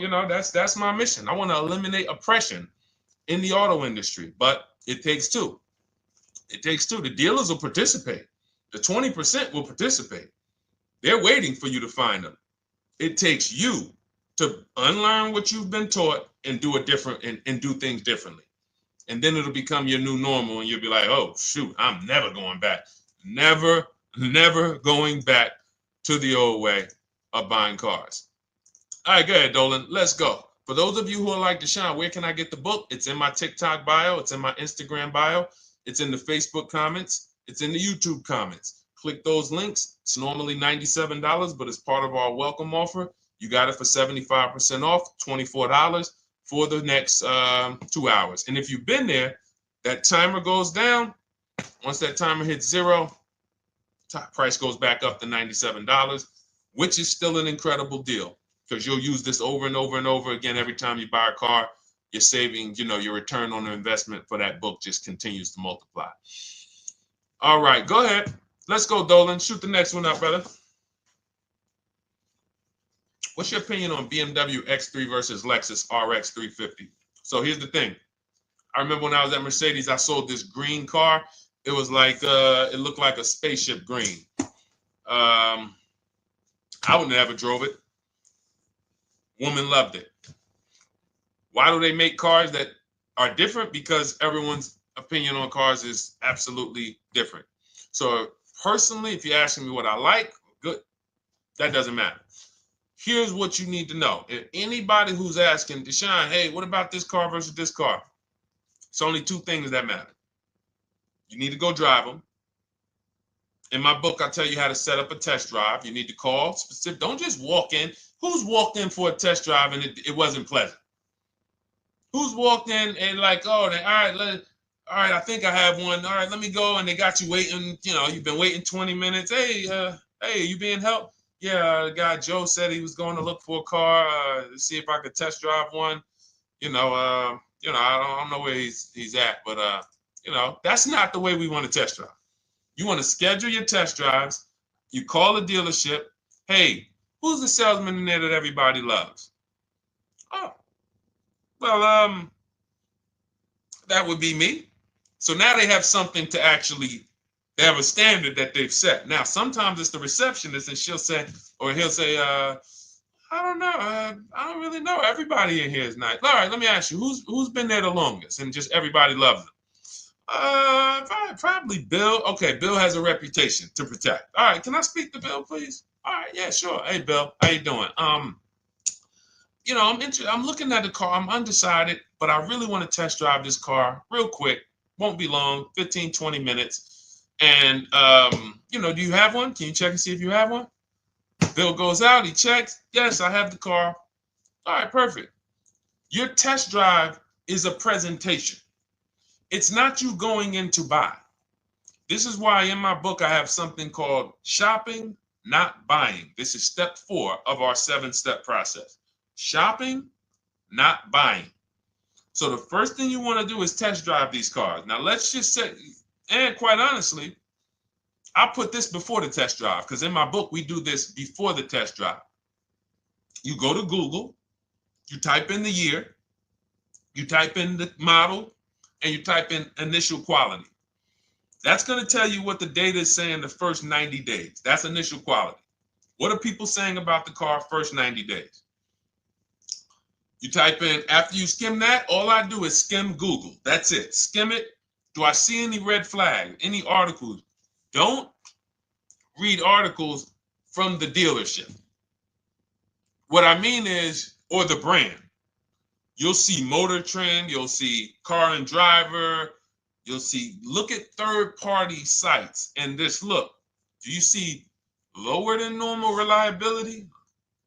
that's my mission. I want to eliminate oppression in the auto industry, but it takes two. It takes two. The dealers will participate. The 20% will participate. They're waiting for you to find them. It takes you to unlearn what you've been taught and do it different and do things differently. And then it'll become your new normal, and you'll be like, oh, shoot, I'm never going back. Never going back to the old way of buying cars. All right, go ahead, Dolan. Let's go. For those of you who are like Deshone, where can I get the book? It's in my TikTok bio. It's in my Instagram bio. It's in the Facebook comments. It's in the YouTube comments. Click those links. It's normally $97, but it's part of our welcome offer. You got it for 75% off, $24 for the next 2 hours. And if you've been there, that timer goes down. Once that timer hits 0, top price goes back up to $97, which is still an incredible deal because you'll use this over and over and over again every time you buy a car. You're saving, your return on the investment for that book just continues to multiply. All right, go ahead. Let's go, Dolan. Shoot the next one up, brother. What's your opinion on BMW X3 versus Lexus RX 350? So here's the thing. I remember when I was at Mercedes, I sold this green car. It was like, it looked like a spaceship green. I would never drove it. Woman loved it. Why do they make cars that are different? Because everyone's opinion on cars is absolutely different. So personally, if you're asking me what I like, good, that doesn't matter. Here's what you need to know. If anybody who's asking, Deshone, hey, what about this car versus this car? It's only two things that matter. You need to go drive them. In my book, I tell you how to set up a test drive. You need to call specific. Don't just walk in. Who's walked in for a test drive and it wasn't pleasant? Who's walked in and like, oh, all right, I think I have one. All right, let me go. And they got you waiting. You've been waiting 20 minutes. Hey, you being helped? Yeah, the guy Joe said he was going to look for a car to see if I could test drive one. I don't know where he's at, but that's not the way we want to test drive. You want to schedule your test drives. You call the dealership. Hey, who's the salesman in there that everybody loves? Oh, well, that would be me. So now they have something to actually, they have a standard that they've set. Now, sometimes it's the receptionist and he'll say, I don't know. I don't really know. Everybody in here is nice. All right, let me ask you, who's been there the longest? And just everybody loves them. Probably Bill. Okay, Bill has a reputation to protect. All right, can I speak to Bill, please? All right, yeah, sure. Hey, Bill, how you doing? I'm looking at the car. I'm undecided, but I really want to test drive this car real quick. Won't be long, 15, 20 minutes. And do you have one? Can you check and see if you have one? Bill goes out, he checks. Yes, I have the car. All right, perfect. Your test drive is a presentation. It's not you going in to buy. This is why in my book I have something called shopping, not buying. This is step 4 of our 7-step process. Shopping, not buying. So the first thing you want to do is test drive these cars. Now let's just say, and quite honestly, I put this before the test drive because in my book we do this before the test drive. You go to Google, you type in the year, you type in the model, and you type in initial quality. That's going to tell you what the data is saying the first 90 days. That's initial quality. What are people saying about the car first 90 days? You type in, after you skim that, all I do is skim Google. That's it. Skim it. Do I see any red flags, any articles? Don't read articles from the dealership. What I mean is, or the brand. You'll see Motor Trend, you'll see Car and Driver, look at third-party sites and just look. Do you see lower than normal reliability?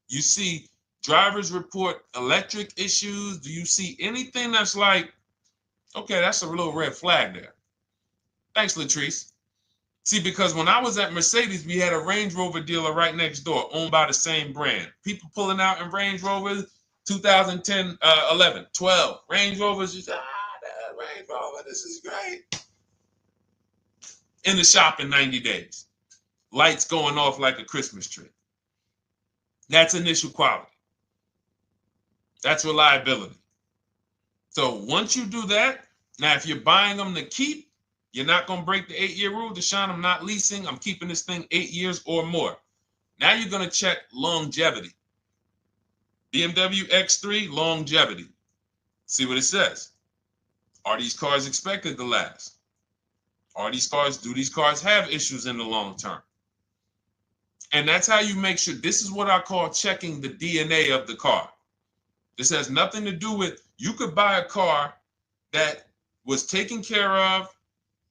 You see drivers report electric issues? Do you see anything that's like, okay, that's a little red flag there? Thanks, Latrice. See, because when I was at Mercedes, we had a Range Rover dealer right next door owned by the same brand. People pulling out in Range Rovers, 2010, 11, 12. Range Rovers, just, that Range Rover, this is great. In the shop in 90 days. Lights going off like a Christmas tree. That's initial quality. That's reliability. So once you do that, now if you're buying them to keep, you're not going to break the 8-year rule. Deshone, I'm not leasing. I'm keeping this thing 8 years or more. Now you're going to check longevity. BMW X3, longevity. See what it says. Are these cars expected to last? Do these cars have issues in the long term? And that's how you make sure. This is what I call checking the DNA of the car. This has nothing to do with, you could buy a car that was taken care of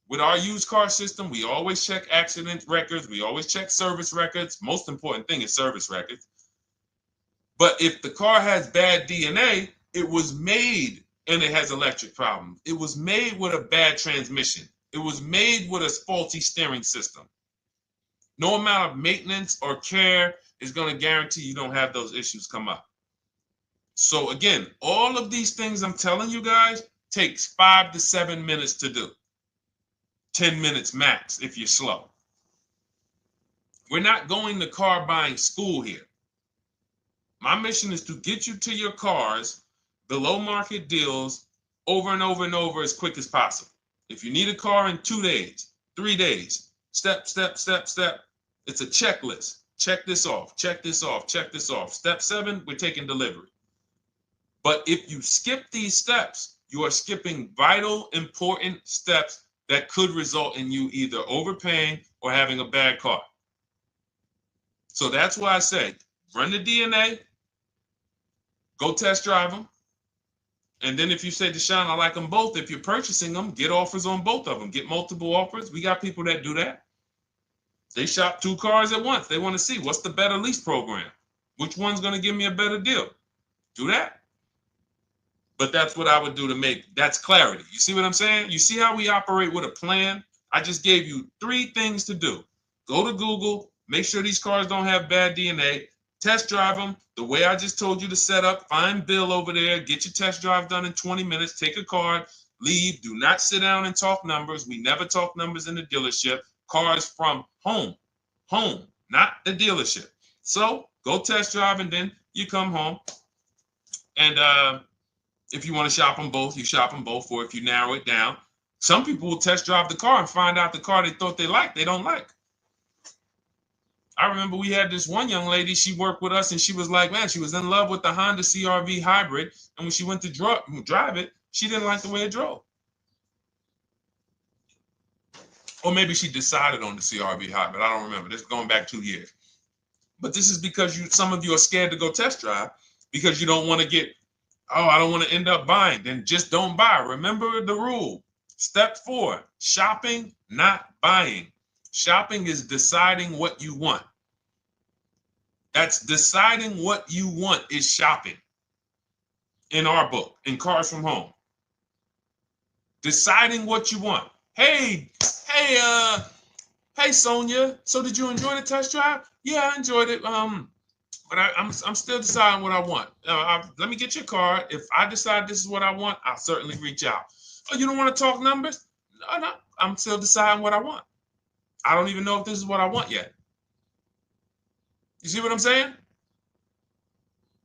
with our used car system. We always check accident records. We always check service records. Most important thing is service records. But if the car has bad DNA, it was made and it has electric problems. It was made with a bad transmission. It was made with a faulty steering system. No amount of maintenance or care is going to guarantee you don't have those issues come up. So again, all of these things I'm telling you guys takes 5 to 7 minutes to do. 10 minutes max if you're slow. We're not going to car buying school here. My mission is to get you to your cars below market deals over and over and over as quick as possible. If you need a car in 2 days, 3 days, step, step, step, step. It's a checklist. Check this off, check this off, check this off. Step 7, we're taking delivery. But if you skip these steps, you are skipping vital, important steps that could result in you either overpaying or having a bad car. So that's why I say, run the DNA, go test drive them. And then if you say, Deshone, I like them both, if you're purchasing them, get offers on both of them. Get multiple offers. We got people that do that. They shop 2 cars at once. They want to see what's the better lease program. Which one's going to give me a better deal? Do that. But that's what I would do to make, that's clarity. You see what I'm saying? You see how we operate with a plan? I just gave you 3 things to do. Go to Google, make sure these cars don't have bad DNA, test drive them the way I just told you to set up, find Bill over there, get your test drive done in 20 minutes, take a card, leave, do not sit down and talk numbers. We never talk numbers in the dealership. Cars from home, not the dealership. So go test drive and then you come home. And if you want to shop them both, you shop them both. Or if you narrow it down, some people will test drive the car and find out the car they thought they liked, they don't like. I remember we had this one young lady, she worked with us and she was like, man, she was in love with the Honda CR-V hybrid. And when she went to drive it, she didn't like the way it drove. Or maybe she decided on the CR-V hybrid. I don't remember. This is going back 2 years. But this is because some of you are scared to go test drive because you don't want to get, oh, I don't want to end up buying. Then just don't buy. Remember the rule. Step 4, shopping, not buying. Shopping is deciding what you want. That's deciding what you want is shopping in our book, in Cars from Home. Deciding what you want. Hey, Sonia. So did you enjoy the test drive? Yeah, I enjoyed it. But I'm still deciding what I want. Let me get your card. If I decide this is what I want, I'll certainly reach out. Oh, you don't want to talk numbers? No, I'm still deciding what I want. I don't even know if this is what I want yet. You see what I'm saying?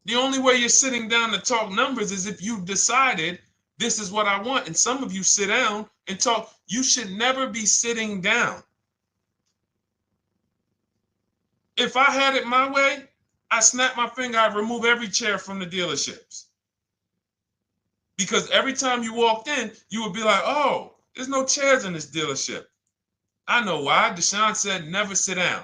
The only way you're sitting down to talk numbers is if you've decided this is what I want. And some of you sit down and talk. You should never be sitting down. If I had it my way, I snap my finger, I'd remove every chair from the dealerships. Because every time you walked in, you would be like, oh, there's no chairs in this dealership. I know why. Deshone said never sit down.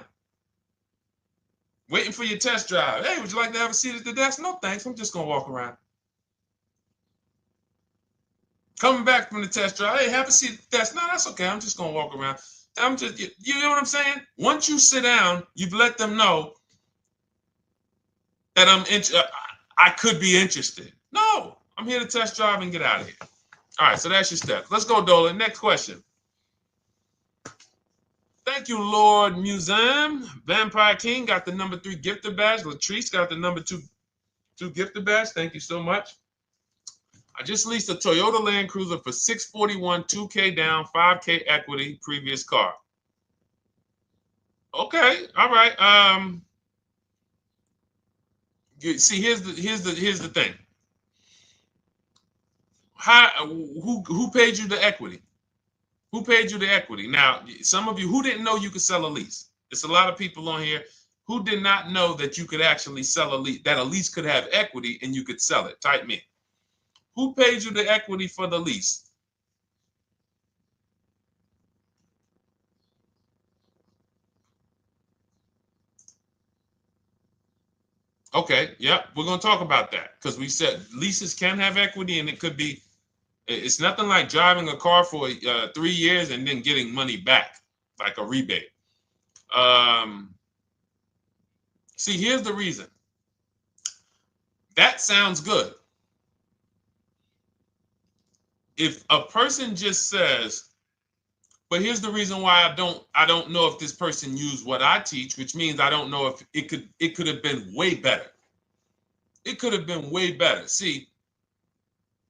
Waiting for your test drive. Hey, would you like to have a seat at the desk? No, thanks. I'm just going to walk around. Coming back from the test drive. Hey, have a seat at the desk. No, that's okay. I'm just going to walk around. You know what I'm saying? Once you sit down, you've let them know that I could be interested. No, I'm here to test drive and get out of here. All right, so that's your steps. Let's go, Dolan. Next question. Thank you, Lord Museum. Vampire King got the number 3 gifter badge. Latrice got the number 2 gifter badge. Thank you so much. I just leased a Toyota Land Cruiser for $641, $2K down, $5K equity, previous car. Okay, all right. See, here's the thing. Who paid you the equity? Who paid you the equity? Now, some of you who didn't know you could sell a lease. There's a lot of people on here who did not know that you could actually sell a lease, that a lease could have equity and you could sell it. Type me. Who paid you the equity for the lease? Okay, yep, we're going to talk about that because we said leases can have equity and it could be, it's nothing like driving a car for 3 years and then getting money back, like a rebate. See, here's the reason. That sounds good. If a person just says, But here's the reason why I don't know if this person used what I teach, which means I don't know if it could have been way better. It could have been way better. See,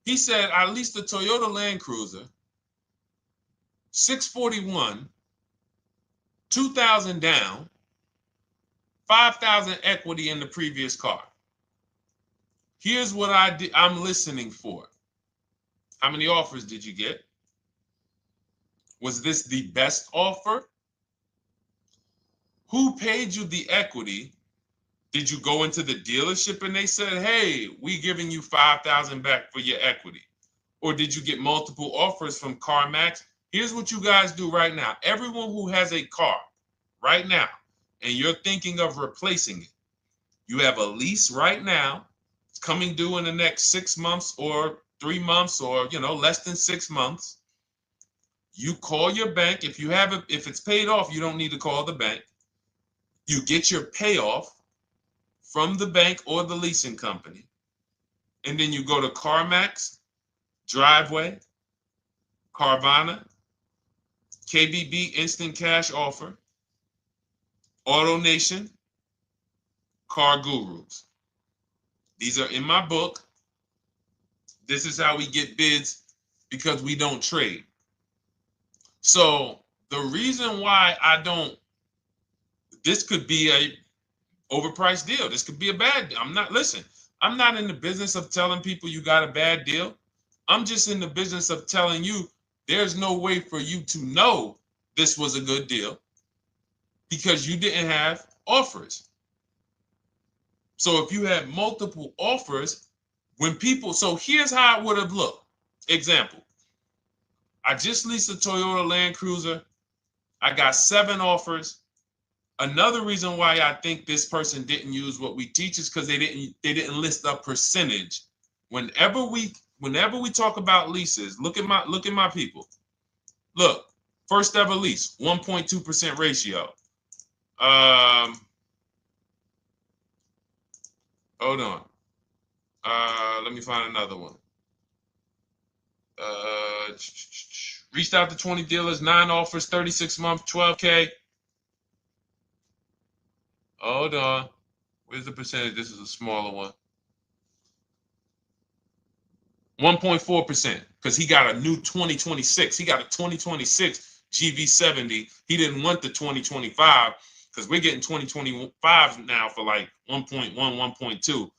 he said I leased a Toyota Land Cruiser, 641, 2,000 down, 5,000 equity in the previous car. Here's what I'm listening for. How many offers did you get? Was this the best offer? Who paid you the equity? Did you go into the dealership and they said, hey, we giving you 5,000 back for your equity? Or did you get multiple offers from CarMax? Here's what you guys do right now. Everyone who has a car right now, and you're thinking of replacing it, you have a lease right now. It's coming due in the next 6 months or 3 months or, less than 6 months. You call your bank. If it's paid off, you don't need to call the bank. You get your payoff from the bank or the leasing company. And then you go to CarMax, Driveway, Carvana, KBB Instant Cash Offer, AutoNation, Car Gurus. These are in my book. This is how we get bids because we don't trade. So the reason why this could be a overpriced deal. This could be a bad deal. I'm not in the business of telling people you got a bad deal. I'm just in the business of telling you there's no way for you to know this was a good deal because you didn't have offers. So if you had multiple offers, so here's how it would have looked. Example, I just leased a Toyota Land Cruiser. I got 7 offers. Another reason why I think this person didn't use what we teach is because they didn't list a percentage. Whenever we talk about leases, look at my people. Look, first ever lease, 1.2% ratio. Hold on. Let me find another one. Reached out to 20 dealers, 9 offers, 36 months, 12K. Hold on. Where's the percentage? This is a smaller one. 1.4%, because he got a new 2026. He got a 2026 GV70. He didn't want the 2025 because we're getting 2025 now for like 1.1, 1.2.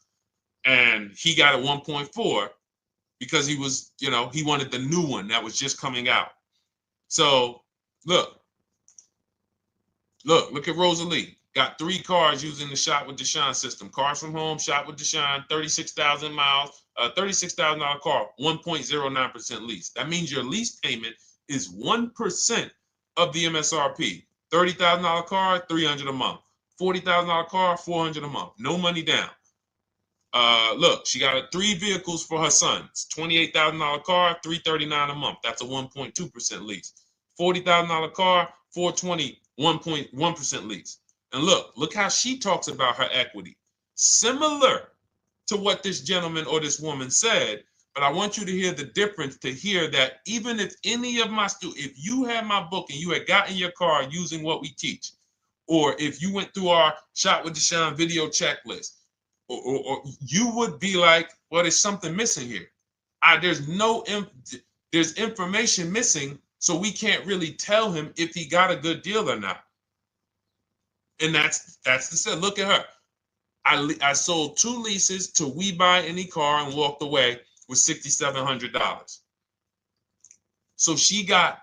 And he got a 1.4 because he was, he wanted the new one that was just coming out. So look at Rosalie. Got 3 cars using the Shop with Deshone system. Cars from home, Shop with Deshone, 36,000 miles, $36,000 car, 1.09% lease. That means your lease payment is 1% of the MSRP. $30,000 car, $300 a month. $40,000 car, $400 a month. No money down. Look, she got 3 vehicles for her sons. $28,000 car, $339 a month. That's a 1.2% lease. $40,000 car, $420, 1.1% lease. And look how she talks about her equity. Similar to what this gentleman or this woman said, but I want you to hear the difference, to hear that even if any of my students, if you had my book and you had gotten your car using what we teach, or if you went through our Shop with Deshone video checklist, or you would be like, well, there's something missing here. There's information missing, so we can't really tell him if he got a good deal or not. And that's the set. Look at her. I sold 2 leases to We Buy Any Car and walked away with $6,700. So she got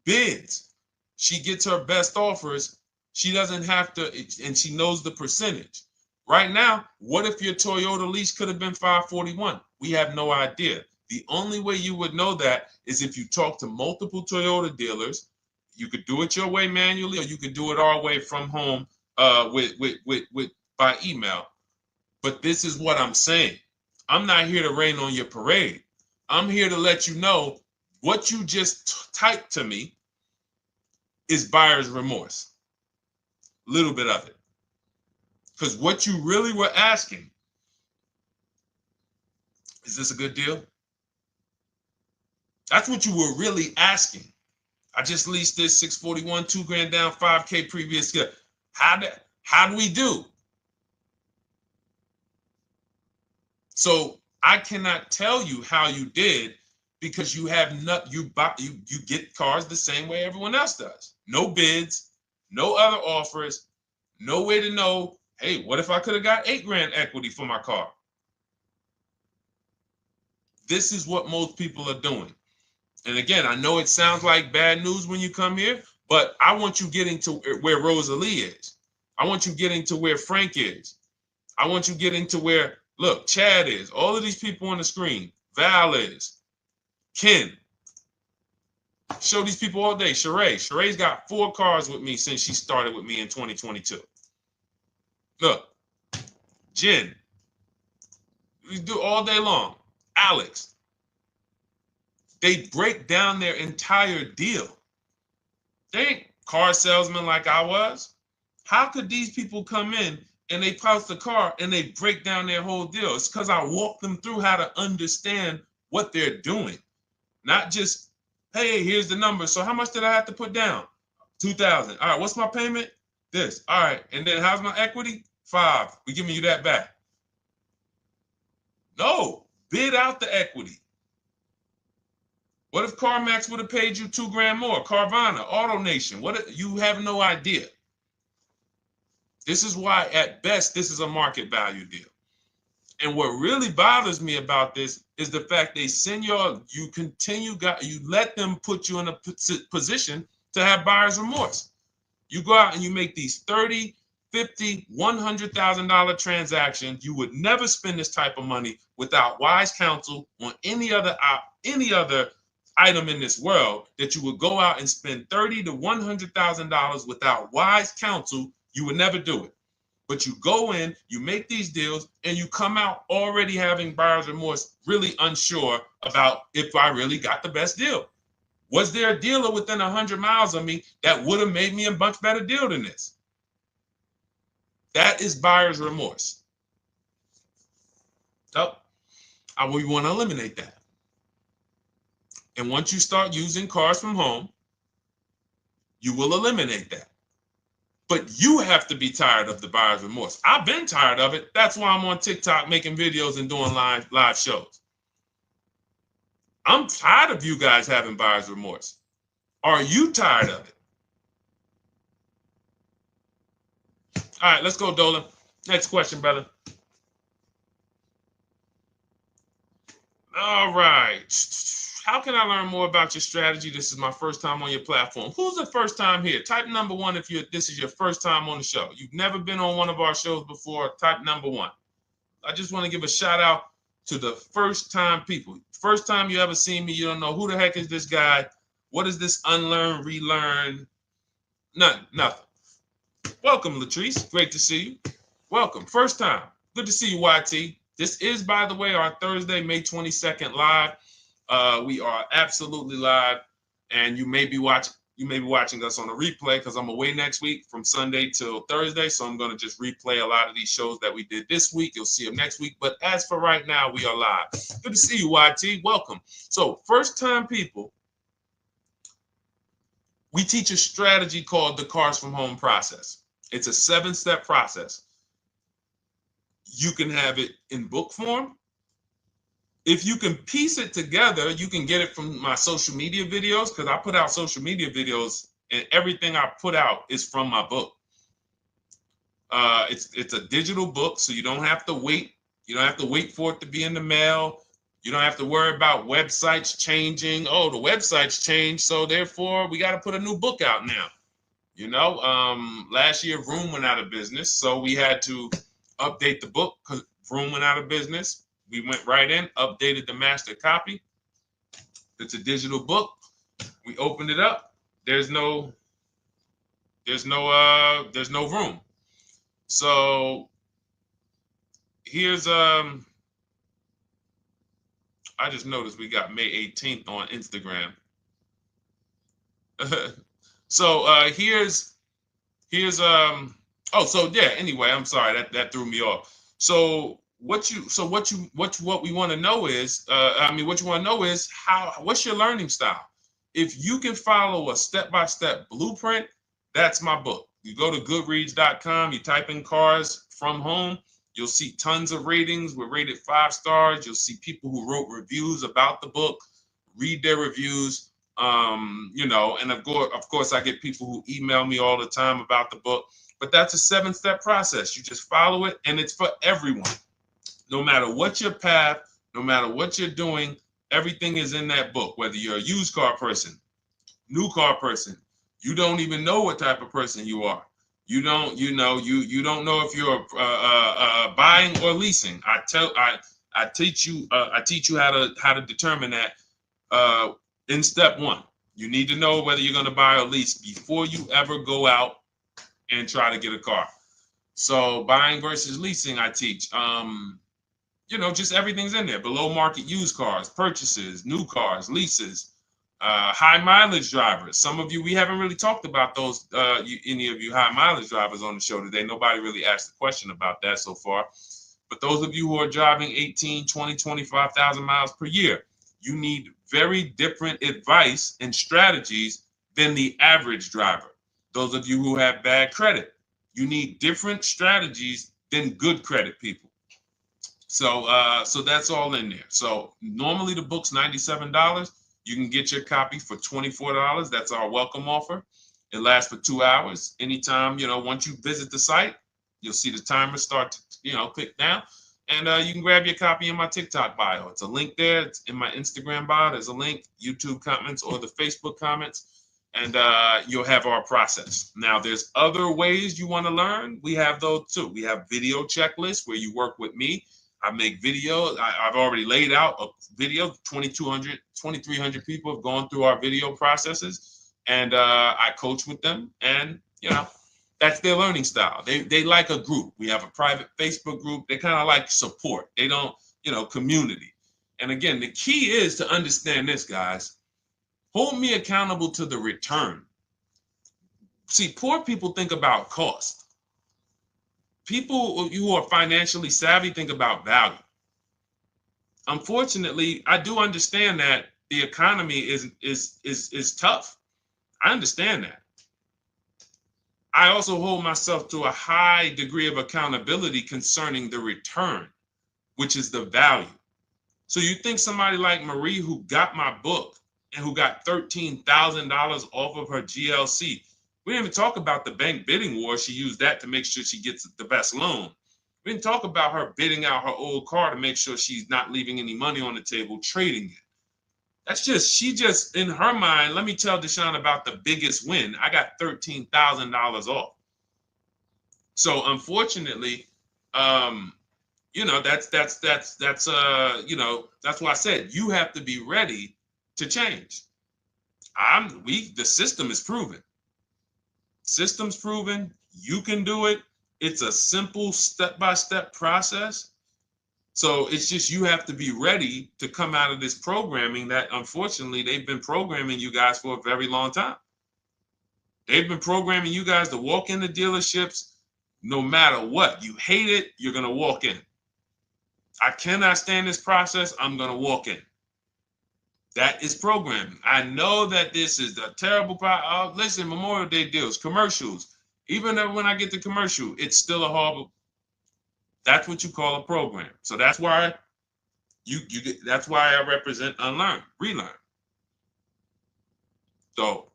bids. She gets her best offers. She doesn't have to, and she knows the percentage. Right now, what if your Toyota lease could have been $541? We have no idea. The only way you would know that is if you talk to multiple Toyota dealers. You could do it your way manually, or you could do it our way from home by email. But this is what I'm saying. I'm not here to rain on your parade. I'm here to let you know what you just typed to me is buyer's remorse. A little bit of it. Because what you really were asking, is this a good deal? That's what you were really asking. I just leased this 641, 2 grand down, 5K previous year. How do we do? So I cannot tell you how you did because you have not you get cars the same way everyone else does. No bids, no other offers, no way to know, hey, what if I could have got 8 grand equity for my car? This is what most people are doing. And again, I know it sounds like bad news when you come here, but I want you getting to where Rosalie is. I want you getting to where Frank is. I want you getting to where, look, Chad is. All of these people on the screen. Val is. Ken. Show these people all day. Sheree. Sheree's got 4 cars with me since she started with me in 2022. Look. Jen. We do all day long. Alex. They break down their entire deal. They ain't car salesmen like I was. How could these people come in and they pounce the car and they break down their whole deal? It's because I walk them through how to understand what they're doing. Not just, hey, here's the number. So how much did I have to put down? 2,000. All right, what's my payment? This. All right, and then how's my equity? 5. We're giving you that back. No, bid out the equity. What if CarMax would have paid you 2 grand more? Carvana, AutoNation, you have no idea. This is why, at best, this is a market value deal. And what really bothers me about this is the fact they send you let them put you in a position to have buyer's remorse. You go out and you make these $30,000, $50,000, $100,000 transactions. You would never spend this type of money without wise counsel on any other item in this world. That you would go out and spend $30,000 to $100,000 without wise counsel. You would never do it. But you go in, you make these deals, and you come out already having buyer's remorse, really unsure about if I really got the best deal. Was there a dealer within 100 miles of me that would have made me a much better deal than this? That is buyer's remorse. So we want to eliminate that. And once you start using cars from home, you will eliminate that. But you have to be tired of the buyer's remorse. I've been tired of it. That's why I'm on TikTok making videos and doing live shows. I'm tired of you guys having buyer's remorse. Are you tired of it? All right, let's go, Dolan. Next question, brother. All right. How can I learn more about your strategy? This is my first time on your platform. Who's the first time here? Type number 1 if this is your first time on the show. You've never been on one of our shows before. Type number 1. I just want to give a shout out to the first time people. First time you ever seen me, you don't know who the heck is this guy. What is this unlearn, relearn? Nothing. Welcome, Latrice. Great to see you. Welcome. First time. Good to see you, YT. This is, by the way, our Thursday, May 22nd live. We are absolutely live, and you may be watching us on a replay because I'm away next week from Sunday till Thursday, so I'm going to just replay a lot of these shows that we did this week. You'll see them next week, but as for right now, we are live. Good to see you, YT. Welcome. So, first time people, we teach a strategy called the Cars from Home process. It's a 7-step process. You can have it in book form. If you can piece it together, you can get it from my social media videos, because I put out social media videos and everything I put out is from my book. It's a digital book, so you don't have to wait. You don't have to wait for it to be in the mail. You don't have to worry about websites changing. Oh, the website's changed, so therefore we got to put a new book out now. You know, last year Vroom went out of business, so we had to update the book because Vroom went out of business. We went right in, updated the master copy. It's a digital book. We opened it up. There's no room. So here's I just noticed we got May 18th on Instagram. So here's anyway, I'm sorry that threw me off. So what we want to know is what's your learning style? If you can follow a step-by-step blueprint, that's my book. You go to goodreads.com, you type in cars from home, you'll see tons of ratings. We're rated 5 stars. You'll see people who wrote reviews about the book, read their reviews. And of course, I get people who email me all the time about the book. But that's a 7-step process. You just follow it, and it's for everyone. No matter what your path, no matter what you're doing, everything is in that book. Whether you're a used car person, new car person, you don't even know what type of person you are. You don't know if you're buying or leasing. I teach you how to determine that in step 1. You need to know whether you're going to buy or lease before you ever go out and try to get a car. So buying versus leasing, I teach. Just everything's in there. Below market used cars, purchases, new cars, leases, high mileage drivers. Some of you, we haven't really talked about those, any of you high mileage drivers on the show today. Nobody really asked a question about that so far. But those of you who are driving 18, 20, 25,000 miles per year, you need very different advice and strategies than the average driver. Those of you who have bad credit, you need different strategies than good credit people. So that's all in there. So normally the book's $97. You can get your copy for $24. That's our welcome offer. It lasts for 2 hours. Anytime, once you visit the site, you'll see the timer start to, click down. And you can grab your copy in my TikTok bio. It's a link there. It's in my Instagram bio. There's a link, YouTube comments or the Facebook comments. And you'll have our process. Now, there's other ways you want to learn. We have those too. We have video checklists where you work with me. I make videos. I've already laid out a video. 2,300 people have gone through our video processes, and I coach with them. And that's their learning style. They like a group. We have a private Facebook group. They kind of like support. They don't, community. And again, the key is to understand this, guys. Hold me accountable to the return. See, poor people think about cost. People who are financially savvy think about value. Unfortunately, I do understand that the economy is tough. I understand that. I also hold myself to a high degree of accountability concerning the return, which is the value. So you think somebody like Marie, who got my book and who got $13,000 off of her GLC, we didn't even talk about the bank bidding war. She used that to make sure she gets the best loan. We didn't talk about her bidding out her old car to make sure she's not leaving any money on the table, trading it. She just, in her mind, let me tell Deshone about the biggest win. I got $13,000 off. So unfortunately, that's why I said you have to be ready to change. The system is proven. System's proven. You can do it. It's a simple step-by-step process. So it's just you have to be ready to come out of this programming that unfortunately they've been programming you guys for a very long time. They've been programming you guys to walk into dealerships no matter what. You hate it, you're going to walk in. I cannot stand this process, I'm going to walk in. That is programming. I know that this is the terrible part. Listen, Memorial Day deals, commercials. Even when I get the commercial, it's still a horrible. That's what you call a program. So that's why that's why I represent unlearn, relearn. So,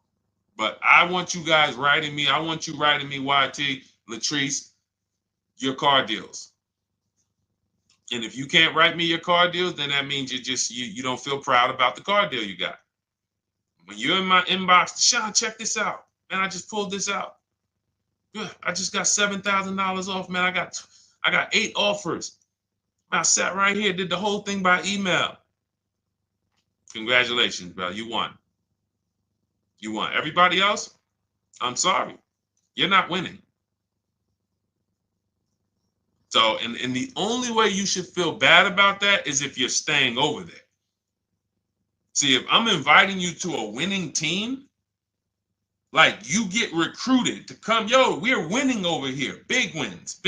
but I want you guys writing me. I want you writing me, YT, Latrice, your car deals. And if you can't write me your car deals, then that means you don't feel proud about the car deal you got. When you're in my inbox, Deshone, check this out. Man, I just pulled this out. Good. I just got $7,000 off, man. I got 8 offers. I sat right here, did the whole thing by email. Congratulations, bro. You won. You won. Everybody else, I'm sorry. You're not winning. So, and the only way you should feel bad about that is if you're staying over there. See, if I'm inviting you to a winning team, like you get recruited to come, yo, we're winning over here. Big wins,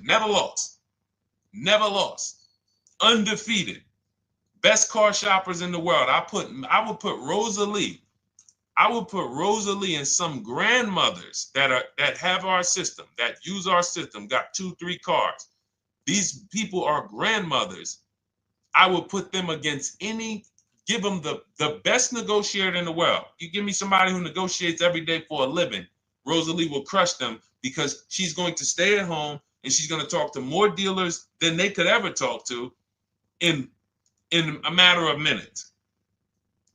never lost. Never lost. Undefeated. Best car shoppers in the world. I would put Rosalie I would put Rosalie and some grandmothers that have our system, that use our system, got 2-3 cars. These people are grandmothers. I would put them against give them the best negotiator in the world. You give me somebody who negotiates every day for a living, Rosalie will crush them because she's going to stay at home and she's going to talk to more dealers than they could ever talk to in a matter of minutes.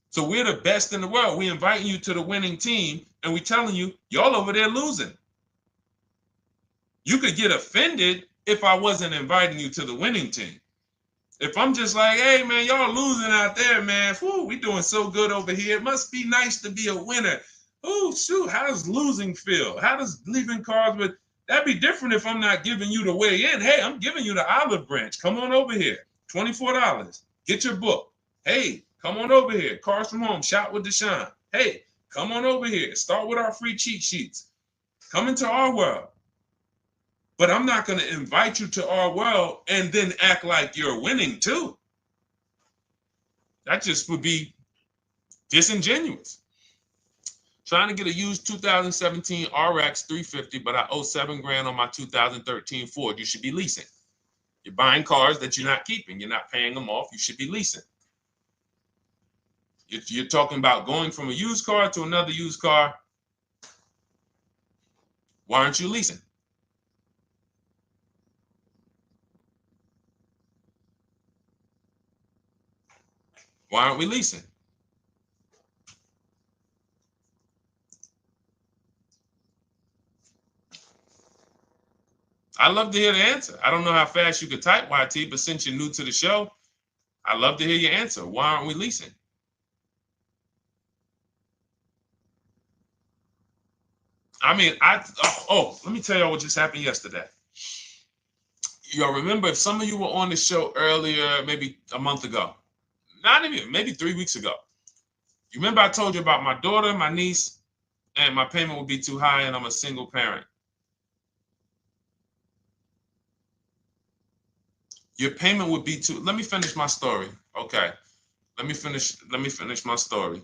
So we're the best in the world. We inviting you to the winning team and we telling you, y'all over there losing. You could get offended if I wasn't inviting you to the winning team. If I'm just like, hey, man, y'all losing out there, man. Whew, we doing so good over here. It must be nice to be a winner. Oh, shoot, how does losing feel? How does leaving cars with... That'd be different if I'm not giving you the way in. Hey, I'm giving you the olive branch. Come on over here. $24. Get your book. Hey, come on over here. Cars from Home. Shop with Deshone. Hey, come on over here. Start with our free cheat sheets. Come into our world. But I'm not going to invite you to our world and then act like you're winning too. That just would be disingenuous. Trying to get a used 2017 RX 350, but I owe $7,000 on my 2013 Ford. You should be leasing. You're buying cars that you're not keeping. You're not paying them off. You should be leasing. You're talking about going from a used car to another used car. Why aren't you leasing? Why aren't we leasing? I'd love to hear the answer. I don't know how fast you could type, YT, but since you're new to the show, I'd love to hear your answer. Why aren't we leasing? I mean, let me tell y'all what just happened yesterday. Y'all remember, if some of you were on the show earlier, maybe a month ago, not even, maybe 3 weeks ago, you remember I told you about my daughter, my niece, and my payment would be too high and I'm a single parent. Your payment would be too... Let me finish my story. Okay. Let me finish my story.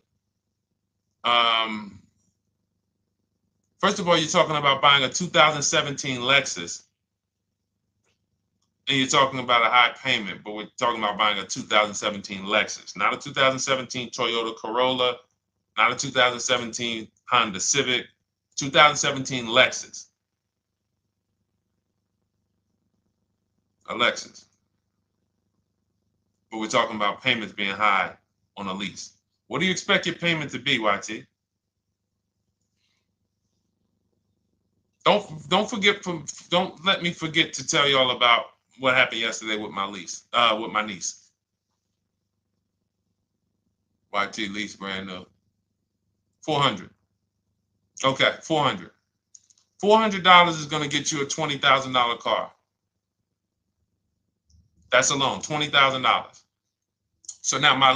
First of all, you're talking about buying a 2017 Lexus. And you're talking about a high payment, but we're talking about buying a 2017 Lexus, not a 2017 Toyota Corolla, not a 2017 Honda Civic, 2017 Lexus. A Lexus. But we're talking about payments being high on a lease. What do you expect your payment to be, YT? Don't let me forget to tell y'all about what happened yesterday with my niece. YT lease brand new. 400. Okay, 400. $400 is going to get you a $20,000 car. That's alone, $20,000. So now my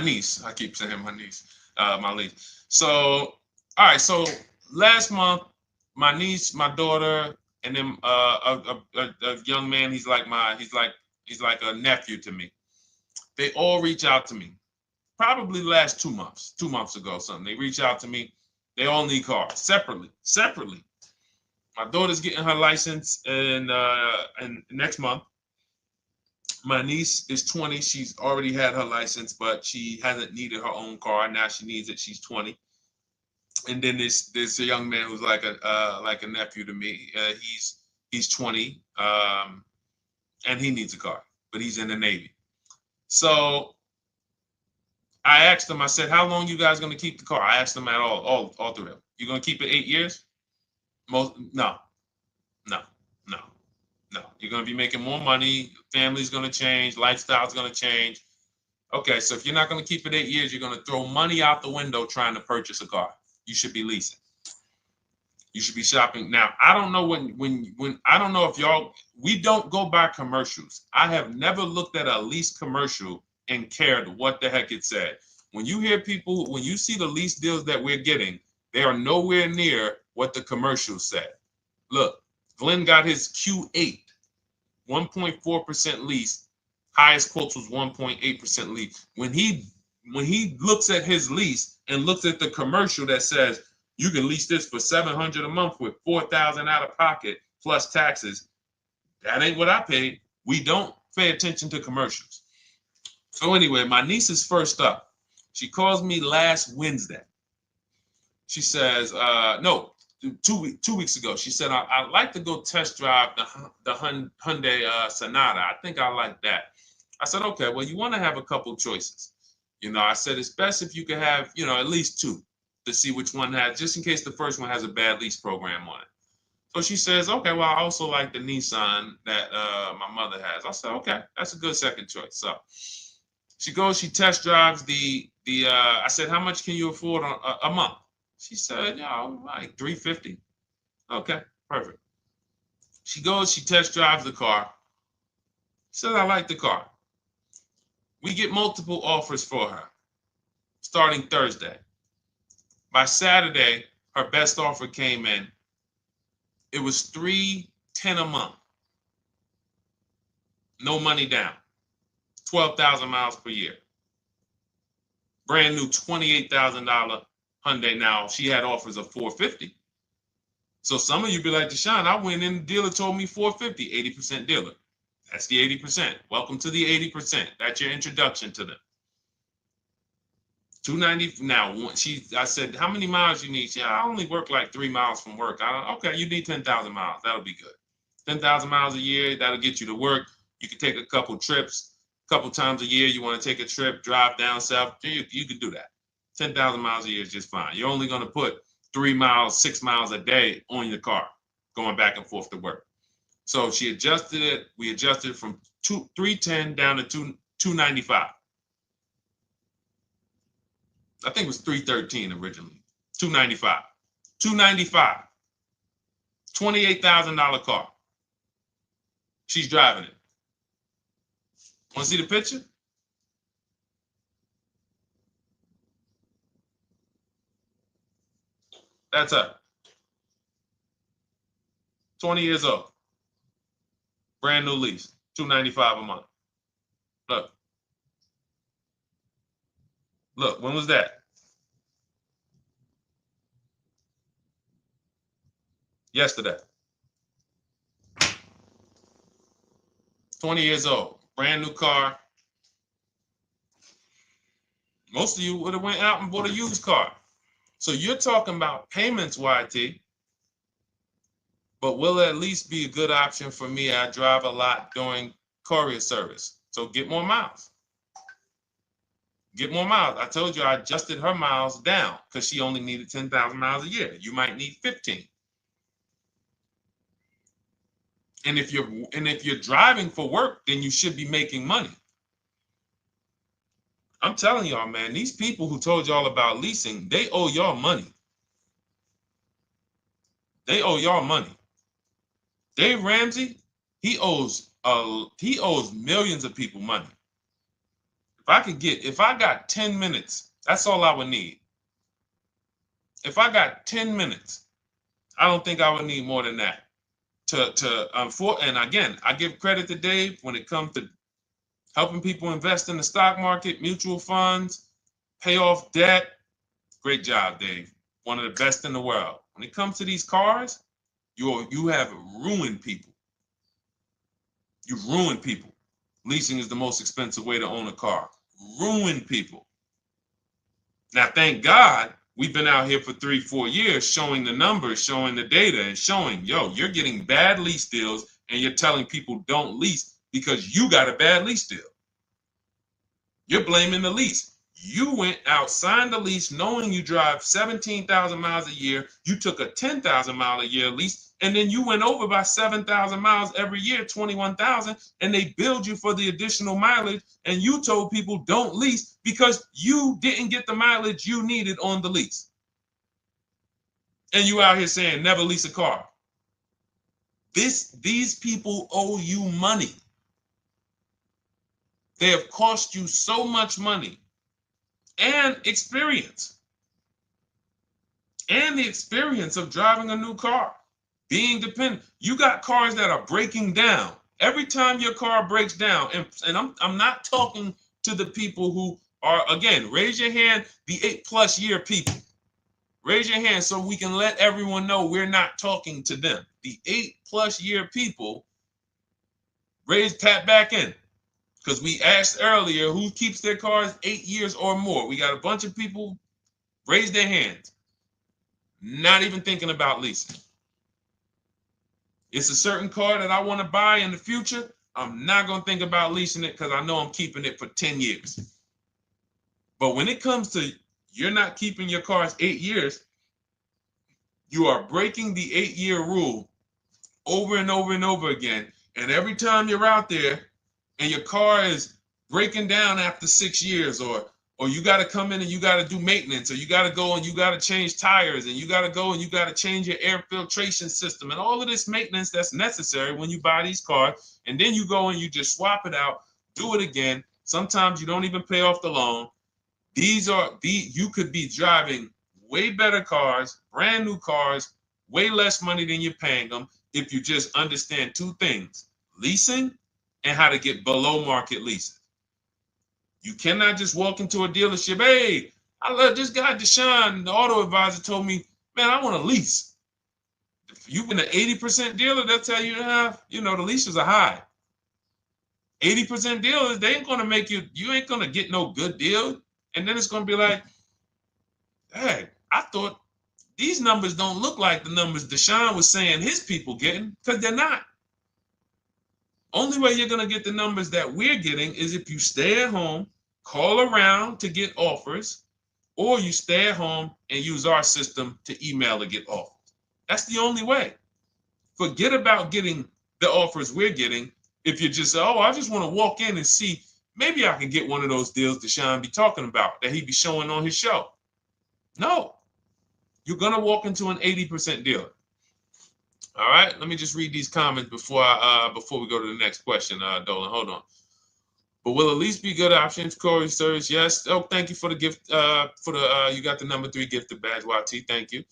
niece, I keep saying my niece, my lease. So, all right, so last month, my niece, my daughter, and then a young man, he's like a nephew to me. They all reach out to me. Probably the last 2 months, 2 months ago, something. They reach out to me. They all need cars separately. My daughter's getting her license in next month. My niece is 20. She's already had her license, but she hasn't needed her own car. Now she needs it. She's 20. And then there's a young man who's like a nephew to me. He's 20, and he needs a car, but he's in the Navy. So I asked him. I said, "How long you guys gonna keep the car?" I asked them at all three of them. You gonna keep it 8 years? No. You're gonna be making more money. Family's gonna change. Lifestyle's gonna change. Okay, so if you're not gonna keep it 8 years, you're gonna throw money out the window trying to purchase a car. You should be leasing. You should be shopping. Now, I don't know when I don't know if we don't go by commercials. I have never looked at a lease commercial and cared what the heck it said. When you see the lease deals that we're getting, they are nowhere near what the commercial said. Look, Glenn got his Q8, 1.4% lease. Highest quotes was 1.8% lease. When he when he looks at his lease and looks at the commercial that says you can lease this for $700 a month with $4,000 out of pocket plus taxes, that ain't what I paid. We don't pay attention to commercials. So anyway, my niece is first up. She calls me last Wednesday. She says, no, 2 weeks ago. She said, I'd like to go test drive the Hyundai Sonata. I think I like that. I said, okay, well, you want to have a couple choices. I said, it's best if you could have, at least two to see which one has, just in case the first one has a bad lease program on it. So she says, okay, well, I also like the Nissan that my mother has. I said, okay, that's a good second choice. So she goes, she test drives I said, how much can you afford a month? She said, like $350. Okay, perfect. She goes, she test drives the car. She said, I like the car. We get multiple offers for her starting Thursday. By Saturday, her best offer came in. It was $310 a month. No money down. 12,000 miles per year. Brand new $28,000 Hyundai. Now, she had offers of $450. So some of you be like, Deshone, I went in, the dealer told me $450, 80% dealer. That's the 80%. Welcome to the 80%. That's your introduction to them. $290. Now, I said, how many miles you need? I only work like 3 miles from work. Okay, you need 10,000 miles. That'll be good. 10,000 miles a year, that'll get you to work. You can take a couple trips, a couple times a year. You want to take a trip, drive down south. You can do that. 10,000 miles a year is just fine. You're only going to put 3 miles, 6 miles a day on your car, going back and forth to work. So she adjusted it. We adjusted it from $310 down to $295. I think it was $313 originally. $295. $295. $28,000 car. She's driving it. Want to see the picture? That's her. 20 years old. Brand new lease. $295 a month. Look. Look, when was that? Yesterday. 20 years old. Brand new car. Most of you would have went out and bought a used car. So you're talking about payments, YT. But will it at least be a good option for me? I drive a lot during courier service. So get more miles. Get more miles. I told you I adjusted her miles down because she only needed 10,000 miles a year. You might need 15. And if you're driving for work, then you should be making money. I'm telling y'all, man, these people who told y'all about leasing, they owe y'all money. They owe y'all money. Dave Ramsey, he owes millions of people money. If I got 10 minutes, that's all I would need. If I got 10 minutes, I don't think I would need more than that. And again, I give credit to Dave when it comes to helping people invest in the stock market, mutual funds, pay off debt. Great job, Dave. One of the best in the world. When it comes to these cars, you have ruined people. You've ruined people. Leasing is the most expensive way to own a car. Ruined people. Now, thank God, we've been out here for 3-4 years showing the numbers, showing the data, and showing, you're getting bad lease deals, and you're telling people don't lease because you got a bad lease deal. You're blaming the lease. You went out, signed the lease, knowing you drive 17,000 miles a year. You took a 10,000 mile a year lease, and then you went over by 7,000 miles every year, 21,000, and they billed you for the additional mileage, and you told people don't lease because you didn't get the mileage you needed on the lease. And you out here saying never lease a car. These people owe you money. They have cost you so much money and experience. And the experience of driving a new car, being dependent. You got cars that are breaking down. Every time your car breaks down, and I'm not talking to the people who Or again, raise your hand, the 8+ year people. Raise your hand so we can let everyone know we're not talking to them. The 8+ year people, tap back in. Because we asked earlier who keeps their cars 8 years or more. We got a bunch of people raise their hands. Not even thinking about leasing. It's a certain car that I want to buy in the future. I'm not going to think about leasing it because I know I'm keeping it for 10 years. But when it comes to you're not keeping your cars 8 years, you are breaking the 8-year rule over and over and over again. And every time you're out there and your car is breaking down after 6 years, or you got to come in and you got to do maintenance, or you got to go and you got to change tires, and you got to go and you got to change your air filtration system, and all of this maintenance that's necessary when you buy these cars, and then you go and you just swap it out, do it again. Sometimes you don't even pay off the loan. You could be driving way better cars, brand new cars, way less money than you're paying them if you just understand 2 things: leasing and how to get below market leases. You cannot just walk into a dealership. Hey, I love this guy, Deshone, the auto advisor, told me, man, I want a lease. If you've been an 80% dealer, they'll tell you, the leases are high. 80% dealers, they ain't going to make you ain't going to get no good deal. And then it's going to be like, hey, I thought these numbers don't look like the numbers Deshone was saying his people getting, because they're not. Only way you're going to get the numbers that we're getting is if you stay at home, call around to get offers, or you stay at home and use our system to email to get offers. That's the only way. Forget about getting the offers we're getting. If you just say, oh, I just want to walk in and see, maybe I can get one of those deals Deshone be talking about that he be showing on his show. No, you're going to walk into an 80% dealer. All right, let me just read these comments before we go to the next question, Dolan. Hold on. But will at least be good options, Corey Sturge? Yes. Oh, thank you for the gift. You got the number 3 gifted badge, YT. Thank you.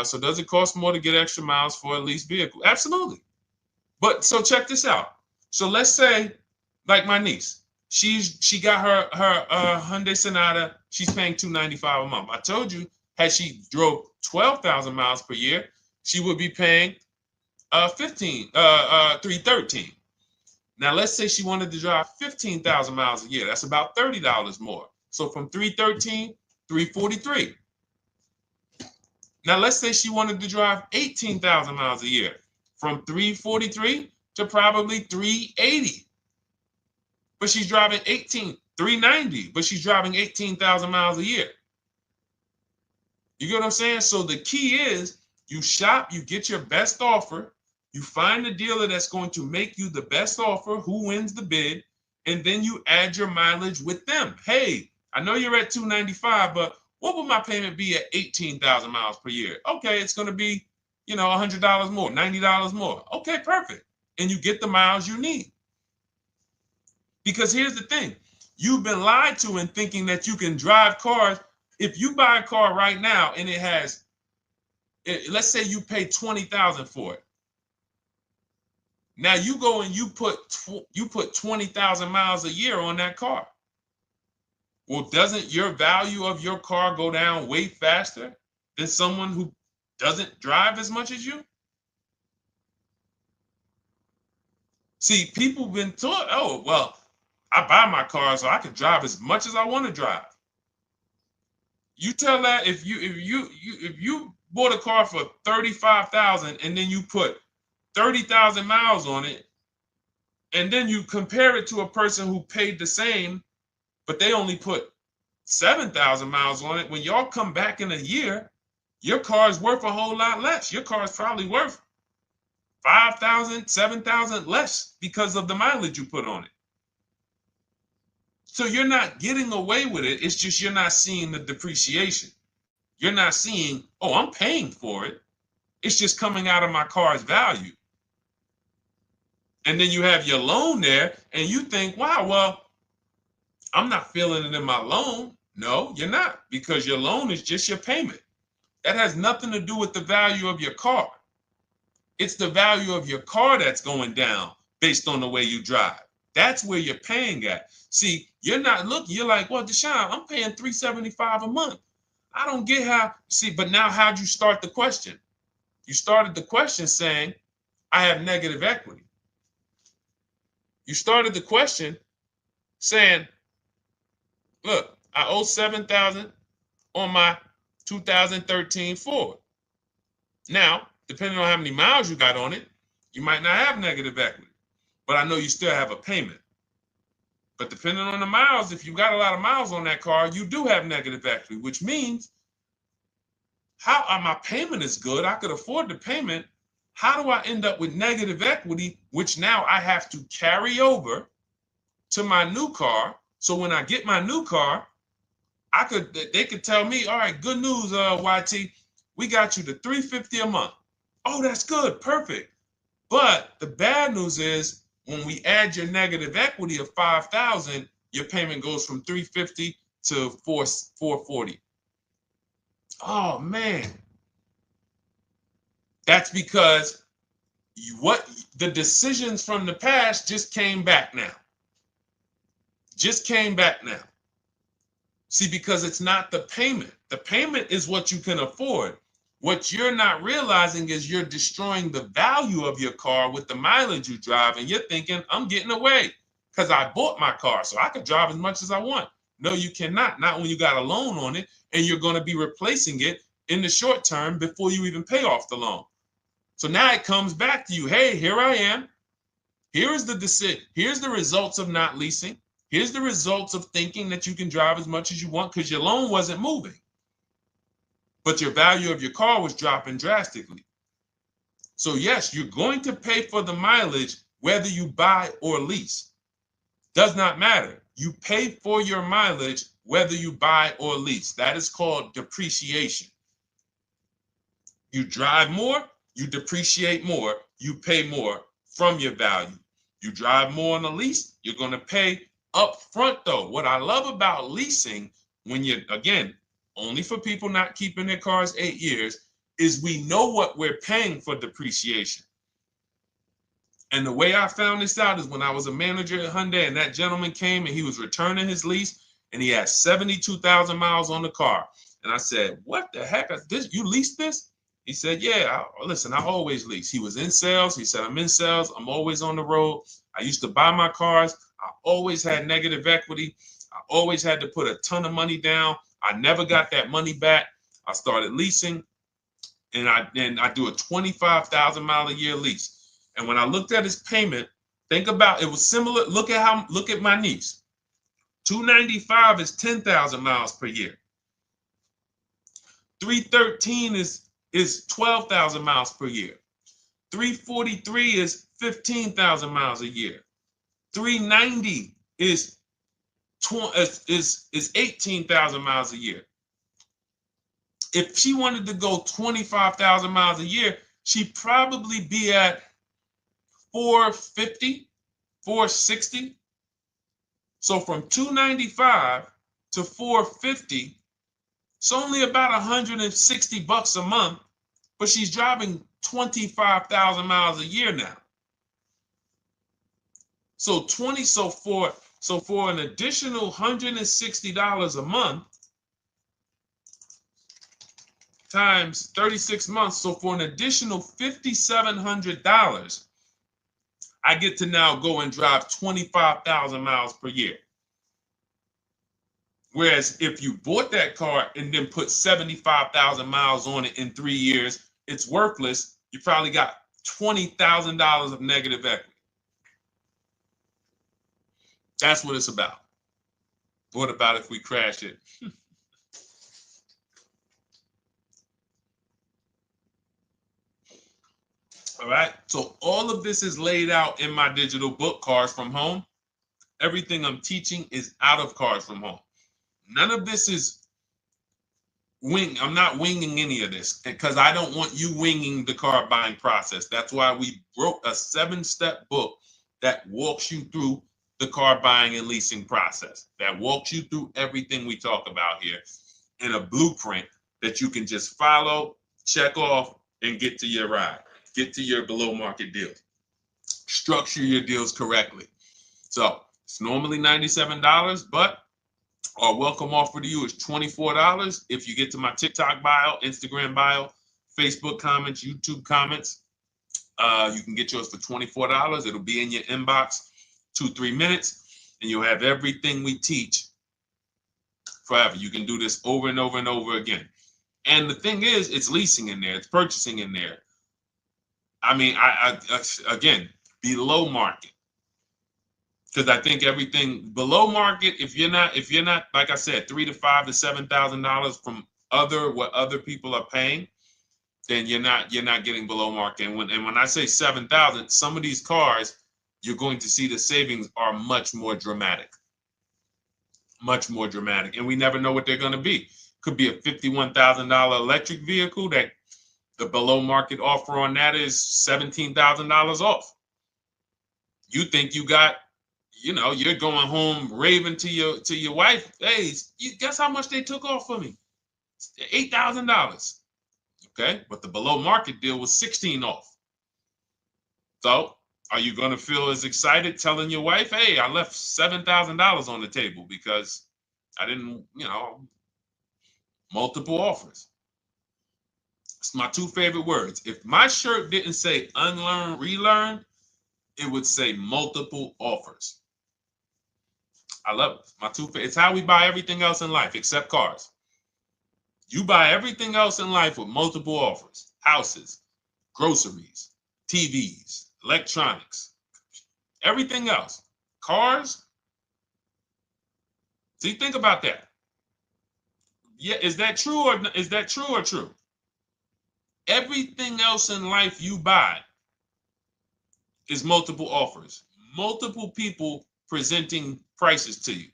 So does it cost more to get extra miles for a leased vehicle? Absolutely. But so check this out. So let's say, like my niece, she got her Hyundai Sonata. She's paying $295 a month. I told you, had she drove 12,000 miles per year, she would be paying $313. Now let's say she wanted to drive 15,000 miles a year. That's about $30 more. So from $313, $343. Now let's say she wanted to drive 18,000 miles a year. From $343 to probably $380. But she's driving $390, but she's driving 18,000 miles a year. You get what I'm saying? So the key is you shop, you get your best offer, you find the dealer that's going to make you the best offer, who wins the bid, and then you add your mileage with them. Hey, I know you're at $295, but what would my payment be at 18,000 miles per year? Okay, it's going to be, $100 more, $90 more. Okay, perfect. And you get the miles you need. Because here's the thing. You've been lied to in thinking that you can drive cars. If you buy a car right now and it has, let's say you pay $20,000 for it. Now you go and you put 20,000 miles a year on that car. Well, doesn't your value of your car go down way faster than someone who doesn't drive as much as you? See, people have been taught, oh, well, I buy my car so I can drive as much as I want to drive. You tell that if you bought a car for $35,000 and then you put 30,000 miles on it, and then you compare it to a person who paid the same, but they only put 7,000 miles on it. When y'all come back in a year, your car is worth a whole lot less. Your car is probably worth 5,000, 7,000 less because of the mileage you put on it. So you're not getting away with it. It's just you're not seeing the depreciation. You're not seeing, oh, I'm paying for it. It's just coming out of my car's value. And then you have your loan there and you think, wow, well, I'm not feeling it in my loan. No, you're not, because your loan is just your payment. That has nothing to do with the value of your car. It's the value of your car that's going down based on the way you drive. That's where you're paying at. See, you're not looking, you're like, well, Deshone, I'm paying $375 a month. I don't get how, see, but now how'd you start the question? You started the question saying, I have negative equity. You started the question saying, look, I owe $7,000 on my 2013 Ford. Now, depending on how many miles you got on it, you might not have negative equity, but I know you still have a payment. But depending on the miles, if you got a lot of miles on that car, you do have negative equity, which means my payment is good. I could afford the payment. How do I end up with negative equity, which now I have to carry over to my new car? So when I get my new car, they could tell me, all right, good news, YT, we got you to $350 a month. Oh, that's good, perfect. But the bad news is when we add your negative equity of $5,000, your payment goes from $350 to $440. Oh man, that's because the decisions from the past just came back now. Just came back now. See, because it's not the payment. The payment is what you can afford. What you're not realizing is you're destroying the value of your car with the mileage you drive, and you're thinking, I'm getting away because I bought my car so I could drive as much as I want. No, you cannot. Not when you got a loan on it, and you're going to be replacing it in the short term before you even pay off the loan. So now it comes back to you. Hey, here I am. Here is the decision. Here's the results of not leasing. Here's the results of thinking that you can drive as much as you want because your loan wasn't moving. But your value of your car was dropping drastically. So yes, you're going to pay for the mileage whether you buy or lease. Does not matter. You pay for your mileage whether you buy or lease. That is called depreciation. You drive more, you depreciate more, you pay more from your value. You drive more on a lease, you're going to pay up front though. What I love about leasing, when you're, again, only for people not keeping their cars 8 years, is we know what we're paying for depreciation. And the way I found this out is when I was a manager at Hyundai and that gentleman came and he was returning his lease and he had 72,000 miles on the car. And I said, what the heck is this? You leased this? He said, yeah, listen, I always lease. He was in sales. He said, I'm in sales. I'm always on the road. I used to buy my cars. I always had negative equity. I always had to put a ton of money down. I never got that money back. I started leasing, and I do a 25,000 mile a year lease. And when I looked at his payment, think about it was similar. Look at my niece. 295 is 10,000 miles per year. 313 is 12,000 miles per year. 343 is 15,000 miles a year. 390 is 18,000 miles a year. If she wanted to go 25,000 miles a year, she'd probably be at 450, 460. So from 295 to 450, it's only about 160 bucks a month, but she's driving 25,000 miles a year now. So for an additional $160 a month times 36 months, so for an additional $5,700, I get to now go and drive 25,000 miles per year. Whereas if you bought that car and then put 75,000 miles on it in 3 years, it's worthless. You probably got $20,000 of negative equity. That's what it's about. What about if we crash it? All right. So all of this is laid out in my digital book, Cars from Home. Everything I'm teaching is out of Cars from Home. None of this is I'm not winging any of this because I don't want you winging the car buying process. That's why we wrote a 7-step book that walks you through the car buying and leasing process, that walks you through everything we talk about here in a blueprint that you can just follow, check off, and get to your ride, get to your below market deal. Structure your deals correctly. So it's normally $97, but our welcome offer to you is $24 if you get to my TikTok bio, Instagram bio, Facebook comments, YouTube comments. You can get yours for $24. It'll be in your inbox 2-3 minutes, and you'll have everything we teach forever. You can do this over and over and over again. And the thing is, it's leasing in there, it's purchasing in there. I mean, I again, below market. Because I think everything below market, if you're not, like I said, $3,000 to $5,000 to $7,000 from what other people are paying, then you're not getting below market. And when I say 7,000, some of these cars, you're going to see the savings are much more dramatic. Much more dramatic. And we never know what they're going to be. Could be a $51,000 electric vehicle that the below market offer on that is $17,000 off. You think you got, you're going home raving to your wife. Hey, you guess how much they took off for me? $8,000. Okay, but the below market deal was 16 off. So are you going to feel as excited telling your wife, hey, I left $7,000 on the table because I didn't, multiple offers. It's my two favorite words. If my shirt didn't say unlearn, relearn, it would say multiple offers. I love it. My two favorite. It's how we buy everything else in life except cars. You buy everything else in life with multiple offers. Houses, groceries, TVs, electronics, everything else. Cars. See, think about that. Yeah, is that true or true? Everything else in life you buy is multiple offers. Multiple people presenting prices to you.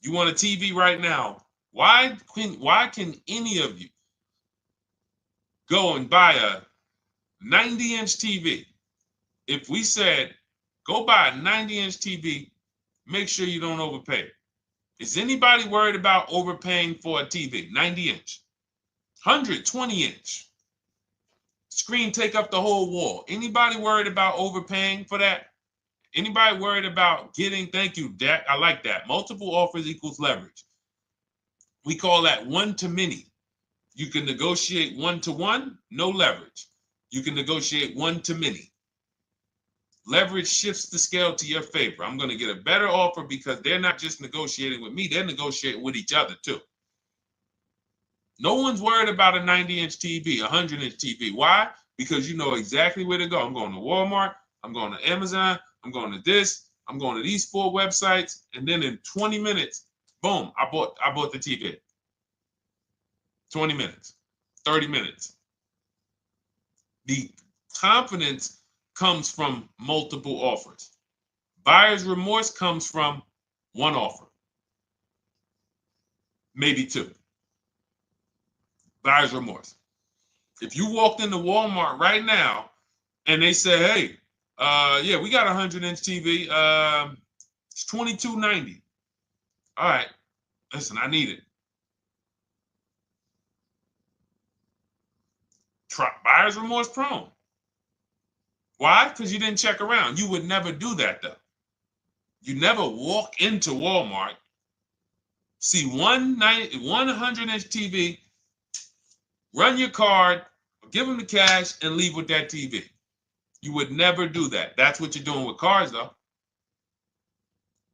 You want a TV right now. Why can any of you go and buy a 90-inch TV? If we said, go buy a 90-inch TV, make sure you don't overpay. Is anybody worried about overpaying for a TV? 90-inch, 120-inch. Screen take up the whole wall. Anybody worried about overpaying for that? Anybody worried about getting, thank you, Dak, I like that. Multiple offers equals leverage. We call that one-to-many. You can negotiate one-to-one, no leverage. You can negotiate one-to-many. Leverage shifts the scale to your favor. I'm going to get a better offer because they're not just negotiating with me, they're negotiating with each other too. No one's worried about a 90-inch TV, a 100-inch TV. Why? Because you know exactly where to go. I'm going to Walmart, I'm going to Amazon, I'm going to this, I'm going to these 4 websites, and then in 20 minutes, boom, I bought the TV. 20 minutes, 30 minutes. The confidence comes from multiple offers. Buyer's remorse comes from one offer, maybe 2. Buyer's remorse. If you walked into Walmart right now and they say, hey, yeah, we got a 100-inch TV. It's $22.90. All right, listen, I need it. Buyer's remorse prone. Why? Because you didn't check around. You would never do that, though. You never walk into Walmart, see one 100-inch TV, run your card, give them the cash, and leave with that TV. You would never do that. That's what you're doing with cars, though.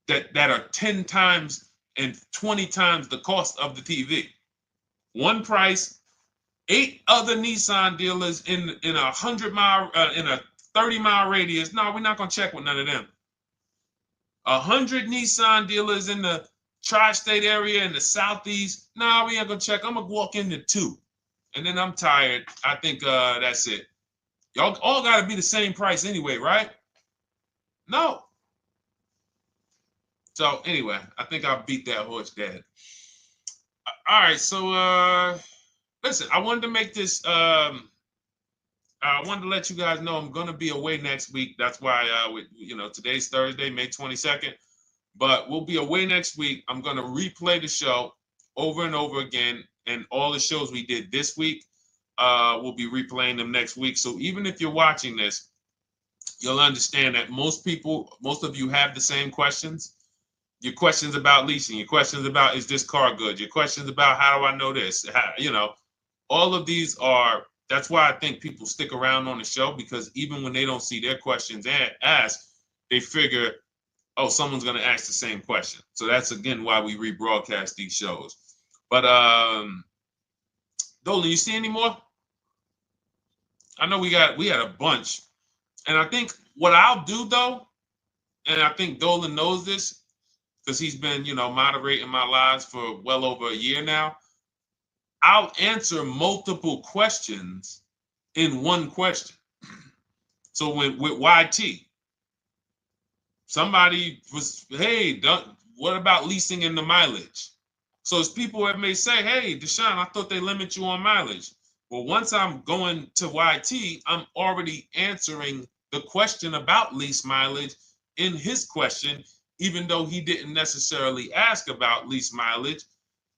That are 10 times and 20 times the cost of the TV. One price, 8 other Nissan dealers in a 100-mile, in a 30-mile radius. No, we're not gonna check with none of them. 100 Nissan dealers in the tri-state area in the southeast. No, we ain't gonna check. I'm gonna walk into 2, and then I'm tired. I think that's it. Y'all all gotta be the same price anyway, right? No. So anyway, I think I beat that horse dead. All right, so listen, I wanted to make this. I wanted to let you guys know I'm gonna be away next week. That's why, today's Thursday, May 22nd, but we'll be away next week. I'm gonna replay the show over and over again, and all the shows we did this week, we'll be replaying them next week. So even if you're watching this, you'll understand that most of you have the same questions. Your questions about leasing, your questions about, is this car good? Your questions about, how do I know this? All of these are, that's why I think people stick around on the show, because even when they don't see their questions asked, they figure, oh, someone's going to ask the same question. So that's, again, why we rebroadcast these shows. But Dolan, you see any more? I know we had a bunch. And I think what I'll do, though, and I think Dolan knows this because he's been, moderating my lives for well over a year now, I'll answer multiple questions in one question. So with YT, somebody was, hey, what about leasing in the mileage? So as people that may say, hey, Deshone, I thought they limit you on mileage. Well, once I'm going to YT, I'm already answering the question about lease mileage in his question, even though he didn't necessarily ask about lease mileage.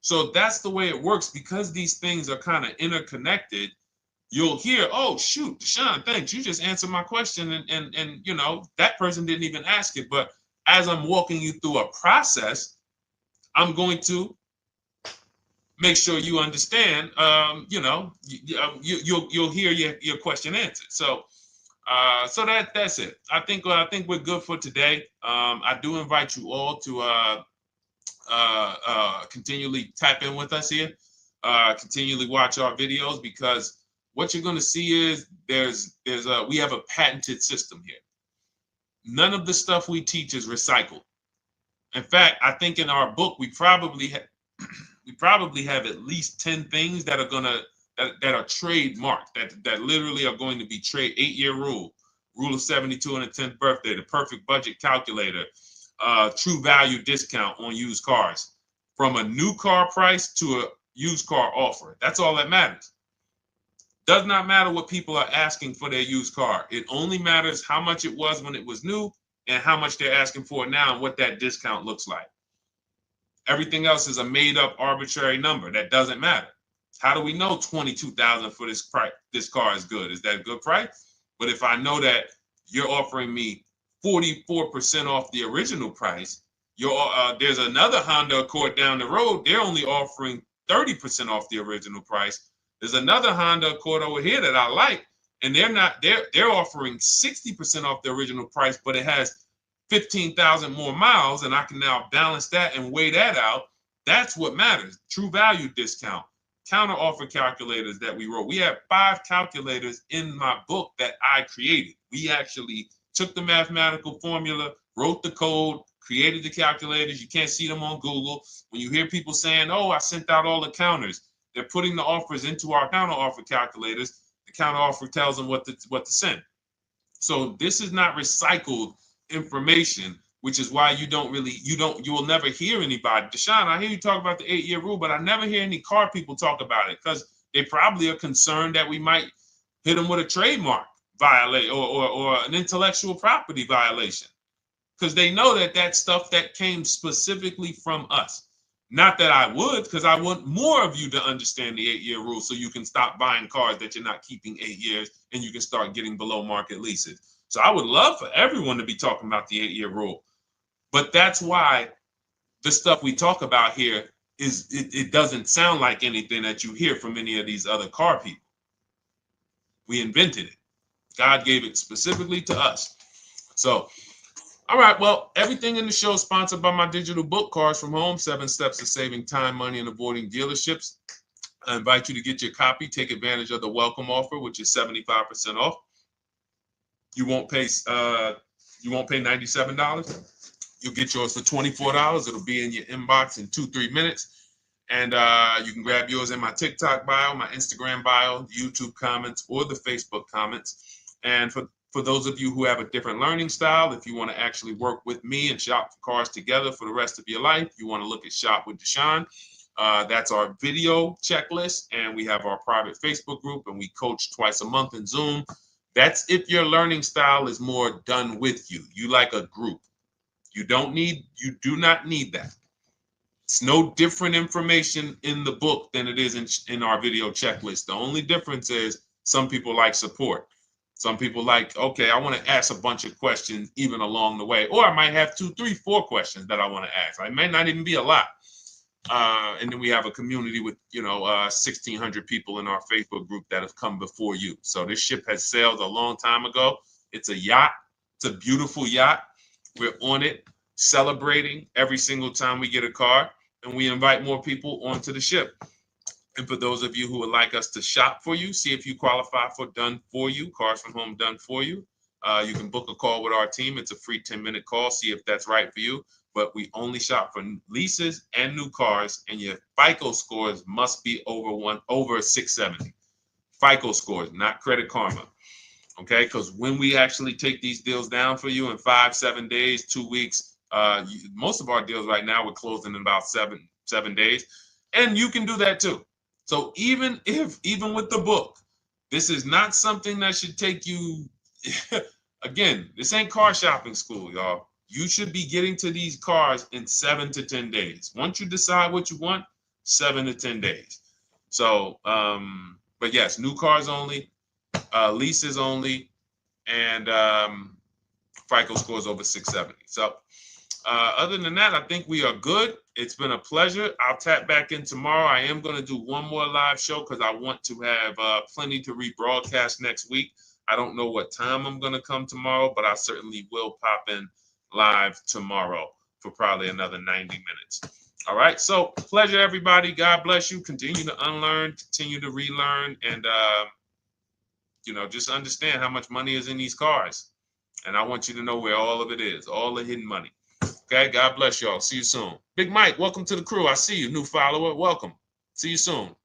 So that's the way it works. Because these things are kind of interconnected, you'll hear, oh, shoot, Deshone, thanks. You just answered my question. And that person didn't even ask it. But as I'm walking you through a process, I'm going to make sure you understand, you'll hear your question answered. So that's it. I think we're good for today. I do invite you all to continually tap in with us here, continually watch our videos, because what you're going to see is we have a patented system here. None of the stuff we teach is recycled. In fact, I think in our book we probably have at least 10 things that are that are trademarked, that literally are going to be 8-year rule of 72 and the 10th birthday, the perfect budget calculator, true value discount on used cars, from a new car price to a used car offer. That's all that matters. Does not matter what people are asking for their used car. It only matters how much it was when it was new and how much they're asking for it now and what that discount looks like. Everything else is a made-up arbitrary number that doesn't matter. How do we know $22,000 for this price? This car is good. Is that a good price? But if I know that you're offering me 44% off the original price, there's another Honda Accord down the road. They're only offering 30% off the original price. There's another Honda Accord over here that I like, and they're offering 60% off the original price, but it has 15,000 more miles, and I can now balance that and weigh that out. That's what matters. True value discount, counter offer calculators that we wrote. We have 5 calculators in my book that I created. We actually took the mathematical formula, wrote the code, created the calculators. You can't see them on Google. When you hear people saying, oh, I sent out all the counters, they're putting the offers into our counter offer calculators. The counter offer tells them what to send. So this is not recycled information, which is why you will never hear anybody. Deshone, I hear you talk about the 8-year rule, but I never hear any car people talk about it, because they probably are concerned that we might hit them with a trademark violation or an intellectual property violation, because they know that that's stuff that came specifically from us. Not that I would, because I want more of you to understand the 8-year rule, so you can stop buying cars that you're not keeping 8 years and you can start getting below market leases. So I would love for everyone to be talking about the 8-year rule. But that's why the stuff we talk about here it doesn't sound like anything that you hear from any of these other car people. We invented it. God gave it specifically to us. So, all right, well, everything in the show is sponsored by my digital book, Cars from Home, 7 Steps to Saving Time, Money, and Avoiding Dealerships. I invite you to get your copy. Take advantage of the welcome offer, which is 75% off. You won't pay $97. You'll get yours for $24. It'll be in your inbox in 2-3 minutes. And you can grab yours in my TikTok bio, my Instagram bio, YouTube comments, or the Facebook comments. And for those of you who have a different learning style, if you want to actually work with me and shop for cars together for the rest of your life, you want to look at Shop with Deshone. That's our video checklist. And we have our private Facebook group, and we coach twice a month in Zoom. That's if your learning style is more done with you. You like a group. You do not need that. It's no different information in the book than it is in our video checklist. The only difference is some people like support. Some people like, okay, I want to ask a bunch of questions even along the way, or I might have 2, 3, 4 questions that I want to ask. It may not even be a lot. And then we have a community with 1,600 people in our Facebook group that have come before you. So this ship has sailed a long time ago. It's a yacht. It's a beautiful yacht. We're on it, celebrating every single time we get a car, and we invite more people onto the ship. And for those of you who would like us to shop for you, see if you qualify for done for you, cars from home done for you. You can book a call with our team. It's a free 10-minute call. See if that's right for you. But we only shop for leases and new cars, and your FICO scores must be over 670. FICO scores, not Credit Karma. Okay, because when we actually take these deals down for you in 5, 7 days, 2 weeks, most of our deals right now we're closing in about seven days, and you can do that too. So even with the book, this is not something that should take you. Again, this ain't car shopping school, y'all. You should be getting to these cars in 7 to 10 days. Once you decide what you want, 7 to 10 days. So, but yes, new cars only, leases only, and FICO scores over 670. So other than that, I think we are good. It's been a pleasure. I'll tap back in tomorrow. I am going to do one more live show because I want to have plenty to rebroadcast next week. I don't know what time I'm going to come tomorrow, but I certainly will pop in live tomorrow for probably another 90 minutes. All right. So pleasure, everybody. God bless you. Continue to unlearn, continue to relearn, and just understand how much money is in these cars. And I want you to know where all of it is, all the hidden money. Okay, God bless y'all. See you soon. Big Mike, welcome to the crew. I see you, new follower. Welcome. See you soon.